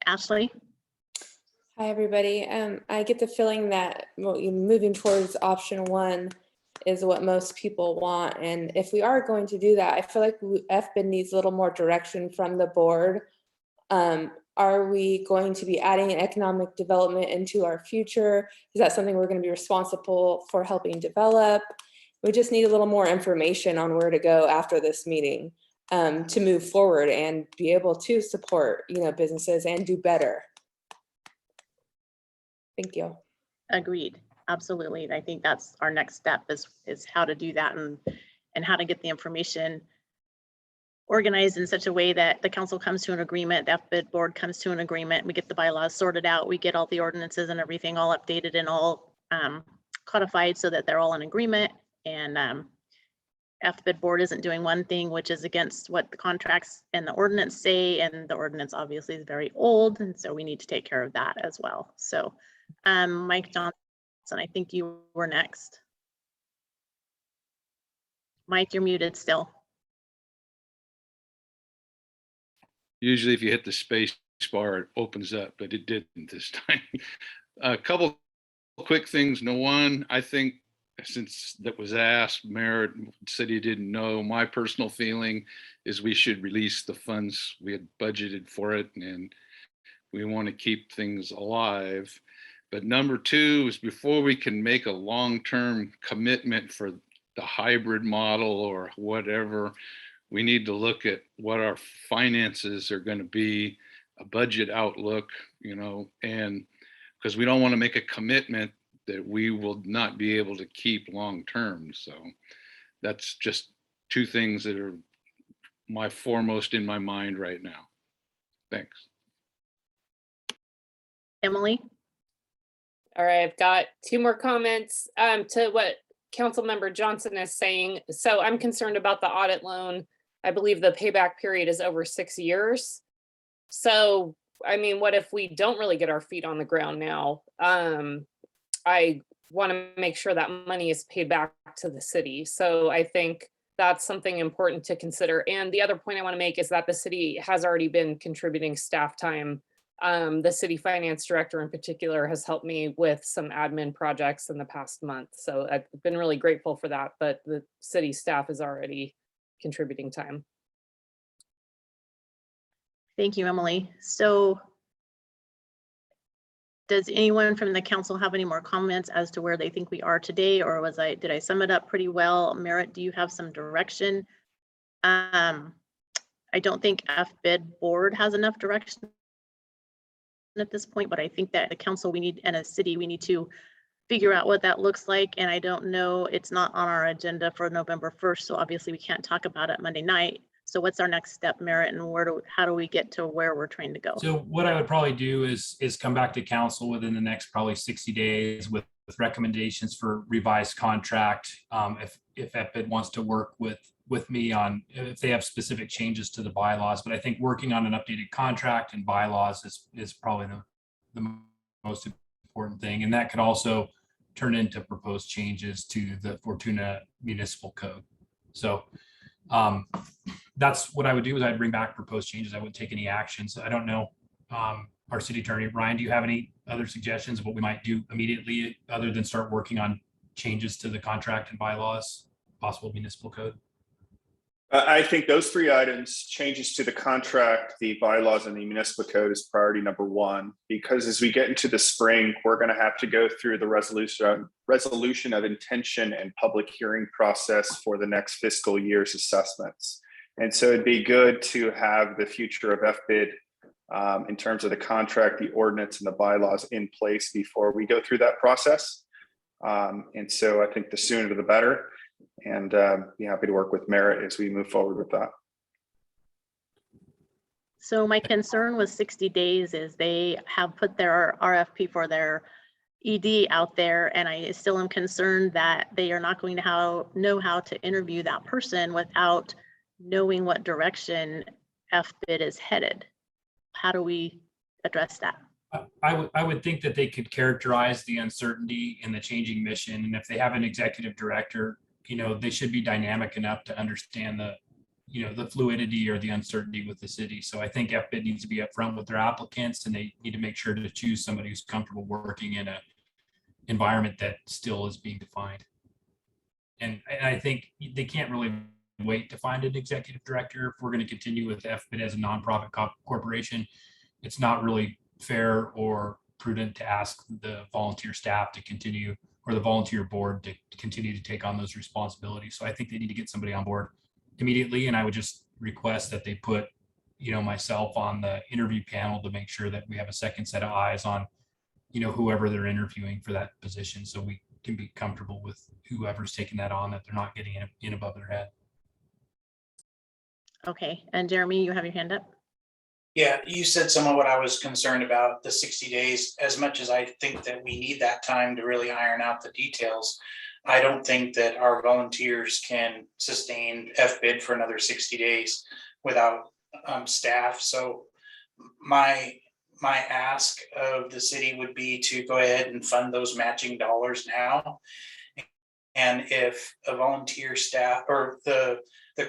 Ashley? Hi, everybody. I get the feeling that moving towards option 1 is what most people want. And if we are going to do that, I feel like FBID needs a little more direction from the board. Are we going to be adding economic development into our future? Is that something we're going to be responsible for helping develop? We just need a little more information on where to go after this meeting to move forward and be able to support, businesses and do better. Thank you. Agreed. Absolutely. I think that's our next step is how to do that and how to get the information organized in such a way that the council comes to an agreement, the FBID board comes to an agreement, we get the bylaws sorted out, we get all the ordinances and everything all updated and all codified so that they're all in agreement. And FBID board isn't doing one thing which is against what the contracts and the ordinance say, and the ordinance obviously is very old, and so we need to take care of that as well. So Mike Johnson, I think you were next. Mike, you're muted still. Usually if you hit the space bar, it opens up, but it didn't this time. A couple quick things. No one, I think since that was asked, Merritt said he didn't know. My personal feeling is we should release the funds. We had budgeted for it and we want to keep things alive. But number 2 is before we can make a long-term commitment for the hybrid model or whatever, we need to look at what our finances are going to be, a budget outlook, and because we don't want to make a commitment that we will not be able to keep long-term. So that's just 2 things that are foremost in my mind right now. Thanks. Emily? All right, I've got 2 more comments to what Councilmember Johnson is saying. So I'm concerned about the audit loan. I believe the payback period is over 6 years. So, I mean, what if we don't really get our feet on the ground now? I want to make sure that money is paid back to the city. So I think that's something important to consider. And the other point I want to make is that the city has already been contributing staff time. The city finance director in particular has helped me with some admin projects in the past month. So I've been really grateful for that, but the city staff is already contributing time. Thank you, Emily. So does anyone from the council have any more comments as to where they think we are today, or did I sum it up pretty well? Merritt, do you have some direction? I don't think FBID board has enough direction at this point, but I think that the council and a city, we need to figure out what that looks like. And I don't know, it's not on our agenda for November 1st. So obviously we can't talk about it Monday night. So what's our next step, Merritt, and how do we get to where we're trying to go? So what I would probably do is come back to council within the next probably 60 days with recommendations for revised contract. If FBID wants to work with me on if they have specific changes to the bylaws, but I think working on an updated contract and bylaws is probably the most important thing. And that could also turn into proposed changes to the Fortuna Municipal Code. So that's what I would do is I'd bring back proposed changes. I wouldn't take any actions. I don't know. Our city attorney, Ryan, do you have any other suggestions of what we might do immediately other than start working on changes to the contract and bylaws, possible municipal code? I think those 3 items, changes to the contract, the bylaws, and the municipal code, is priority number 1, because as we get into the spring, we're going to have to go through the resolution of intention and public hearing process for the next fiscal year's assessments. And so it'd be good to have the future of FBID in terms of the contract, the ordinance, and the bylaws in place before we go through that process. And so I think the sooner the better. And be happy to work with Merritt as we move forward with that. So my concern with 60 days is they have put their RFP for their ED out there, and I still am concerned that they are not going to know how to interview that person without knowing what direction FBID is headed. How do we address that? I would think that they could characterize the uncertainty in the changing mission, and if they have an executive director, they should be dynamic enough to understand the fluidity or the uncertainty with the city. So I think FBID needs to be upfront with their applicants, and they need to make sure to choose somebody who's comfortable working in an environment that still is being defined. And I think they can't really wait to find an executive director. If we're going to continue with FBID as a nonprofit corporation, it's not really fair or prudent to ask the volunteer staff to continue, or the volunteer board to continue to take on those responsibilities. So I think they need to get somebody on board immediately. And I would just request that they put, myself on the interview panel to make sure that we have a second set of eyes on, whoever they're interviewing for that position. So we can be comfortable with whoever's taking that on, that they're not getting in above their head. Okay, and Jeremy, you have your hand up. Yeah, you said some of what I was concerned about, the 60 days. As much as I think that we need that time to really iron out the details, I don't think that our volunteers can sustain FBID for another 60 days without staff. So my ask of the city would be to go ahead and fund those matching dollars now. And if a volunteer staff or the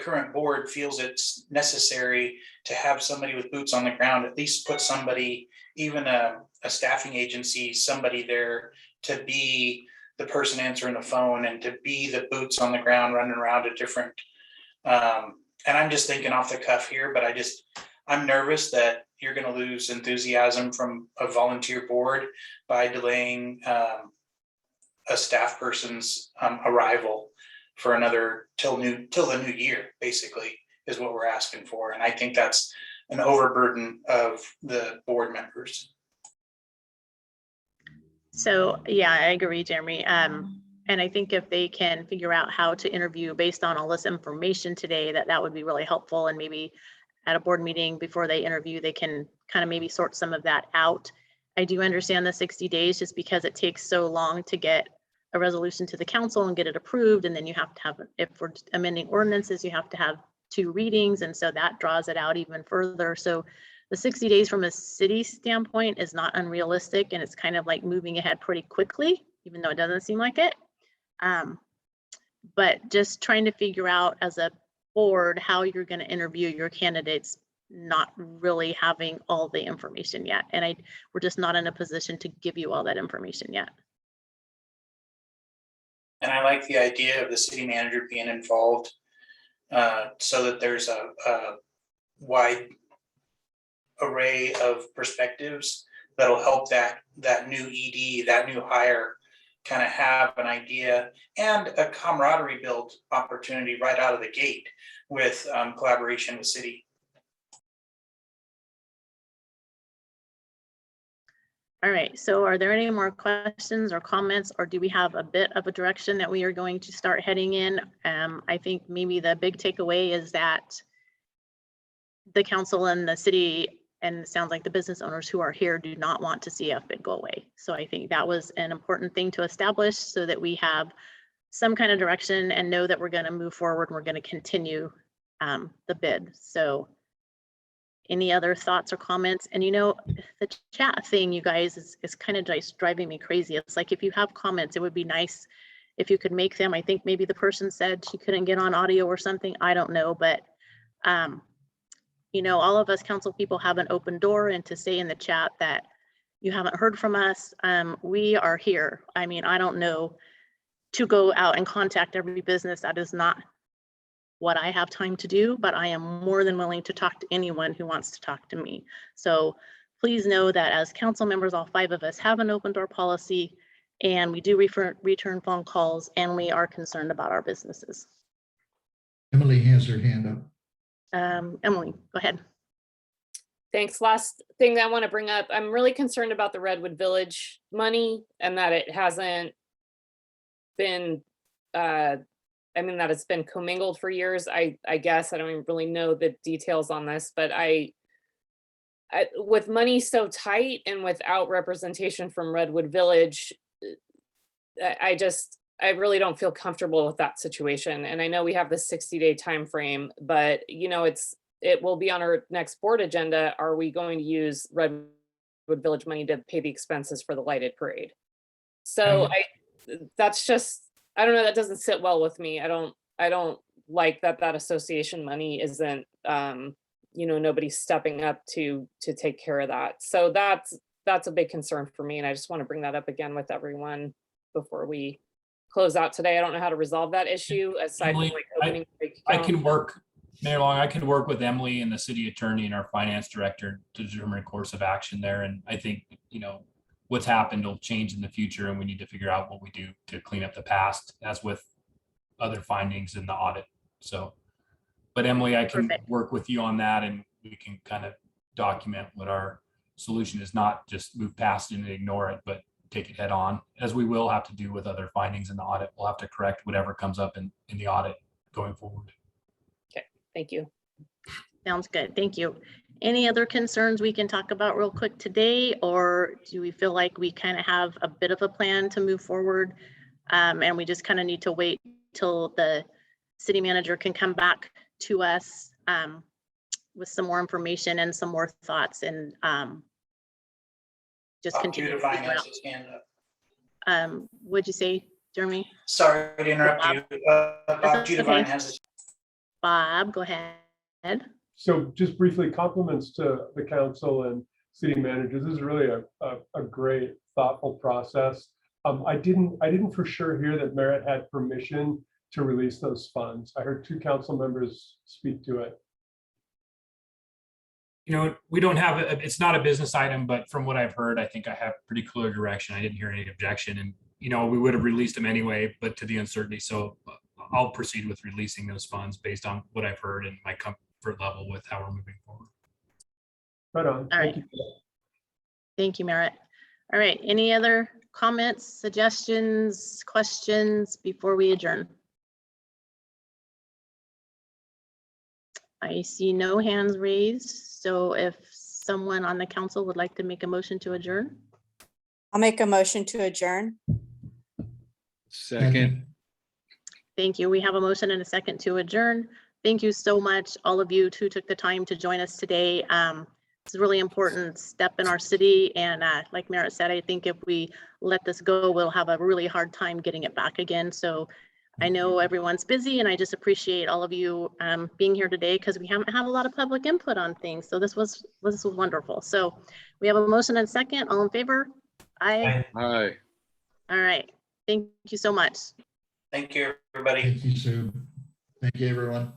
current board feels it's necessary to have somebody with boots on the ground, at least put somebody, even a staffing agency, somebody there to be the person answering the phone and to be the boots on the ground running around to different. And I'm just thinking off the cuff here, but I'm nervous that you're going to lose enthusiasm from a volunteer board by delaying a staff person's arrival for another till the new year, basically, is what we're asking for. And I think that's an overburden of the board members. So yeah, I agree, Jeremy. And I think if they can figure out how to interview based on all this information today, that would be really helpful. And maybe at a board meeting before they interview, they can kind of maybe sort some of that out. I do understand the 60 days just because it takes so long to get a resolution to the council and get it approved. And then you have to have, if we're amending ordinances, you have to have 2 readings. And so that draws it out even further. So the 60 days from a city standpoint is not unrealistic. And it's kind of like moving ahead pretty quickly, even though it doesn't seem like it. But just trying to figure out as a board how you're going to interview your candidates, not really having all the information yet. And we're just not in a position to give you all that information yet. And I like the idea of the city manager being involved so that there's a wide array of perspectives that'll help that new ED, that new hire kind of have an idea and a camaraderie build opportunity right out of the gate with collaboration with city. All right, so are there any more questions or comments, or do we have a bit of a direction that we are going to start heading in? I think maybe the big takeaway is that the council and the city, and it sounds like the business owners who are here, do not want to see FBID go away. So I think that was an important thing to establish so that we have some kind of direction and know that we're going to move forward and we're going to continue the bid. So any other thoughts or comments? And you know, the chat thing, you guys, is kind of just driving me crazy. It's like, if you have comments, it would be nice if you could make them. I think maybe the person said she couldn't get on audio or something. I don't know, but you know, all of us council people have an open door, and to say in the chat that you haven't heard from us, we are here. I mean, I don't know, to go out and contact every business, that is not what I have time to do, but I am more than willing to talk to anyone who wants to talk to me. So please know that as council members, all 5 of us have an open door policy, and we do return phone calls, and we are concerned about our businesses. Emily has her hand up. Emily, go ahead. Thanks. Last thing that I want to bring up, I'm really concerned about the Redwood Village money, and that it hasn't been, I mean, that it's been commingled for years. I guess I don't even really know the details on this, but I with money so tight and without representation from Redwood Village, I really don't feel comfortable with that situation. And I know we have the 60-day time frame, but you know, it will be on our next board agenda. Are we going to use Redwood Village money to pay the expenses for the lighted parade? So that's just, I don't know, that doesn't sit well with me. I don't like that association money isn't, you know, nobody's stepping up to take care of that. So that's a big concern for me. And I just want to bring that up again with everyone before we close out today. I don't know how to resolve that issue aside Emily, from like opening. I can work, Mayor Long, I can work with Emily and the city attorney and our finance director to determine a course of action there. And I think, you know, what's happened will change in the future, and we need to figure out what we do to clean up the past, as with other findings in the audit. So, but Emily, I can work with you on that, and we can kind of document what our solution is, not just move past it and ignore it, but take it head on, as we will have to do with other findings in the audit. We'll have to correct whatever comes up in the audit going forward. Okay, thank you. Sounds good. Thank you. Any other concerns we can talk about real quick today, or do we feel like we kind of have a bit of a plan to move forward? And we just kind of need to wait till the city manager can come back to us with some more information and some more thoughts, and just continue to figure out. His hand up. What'd you say, Jeremy? Sorry to interrupt you. Bob Judavine has his. Bob, go ahead. So just briefly, compliments to the council and city managers. This is really a great, thoughtful process. I didn't for sure hear that Merit had permission to release those funds. I heard 2 council members speak to it. You know, we don't have, it's not a business item, but from what I've heard, I think I have pretty clear direction. I didn't hear any objection, and, you know, we would have released them anyway, but to the uncertainty. So I'll proceed with releasing those funds based on what I've heard and my comfort level with how we're moving forward. Right on. All right. Thank you, Merritt. All right, any other comments, suggestions, questions before we adjourn? I see no hands raised, so if someone on the council would like to make a motion to adjourn. I'll make a motion to adjourn. Second. Thank you. We have a motion and a second to adjourn. Thank you so much, all of you who took the time to join us today. It's a really important step in our city, and like Merritt said, I think if we let this go, we'll have a really hard time getting it back again. So I know everyone's busy, and I just appreciate all of you being here today, because we haven't had a lot of public input on things. So this was wonderful. So we have a motion and second. All in favor? Aye. Aye. All right. Thank you so much. Thank you, everybody. Thank you, Sue. Thank you, everyone.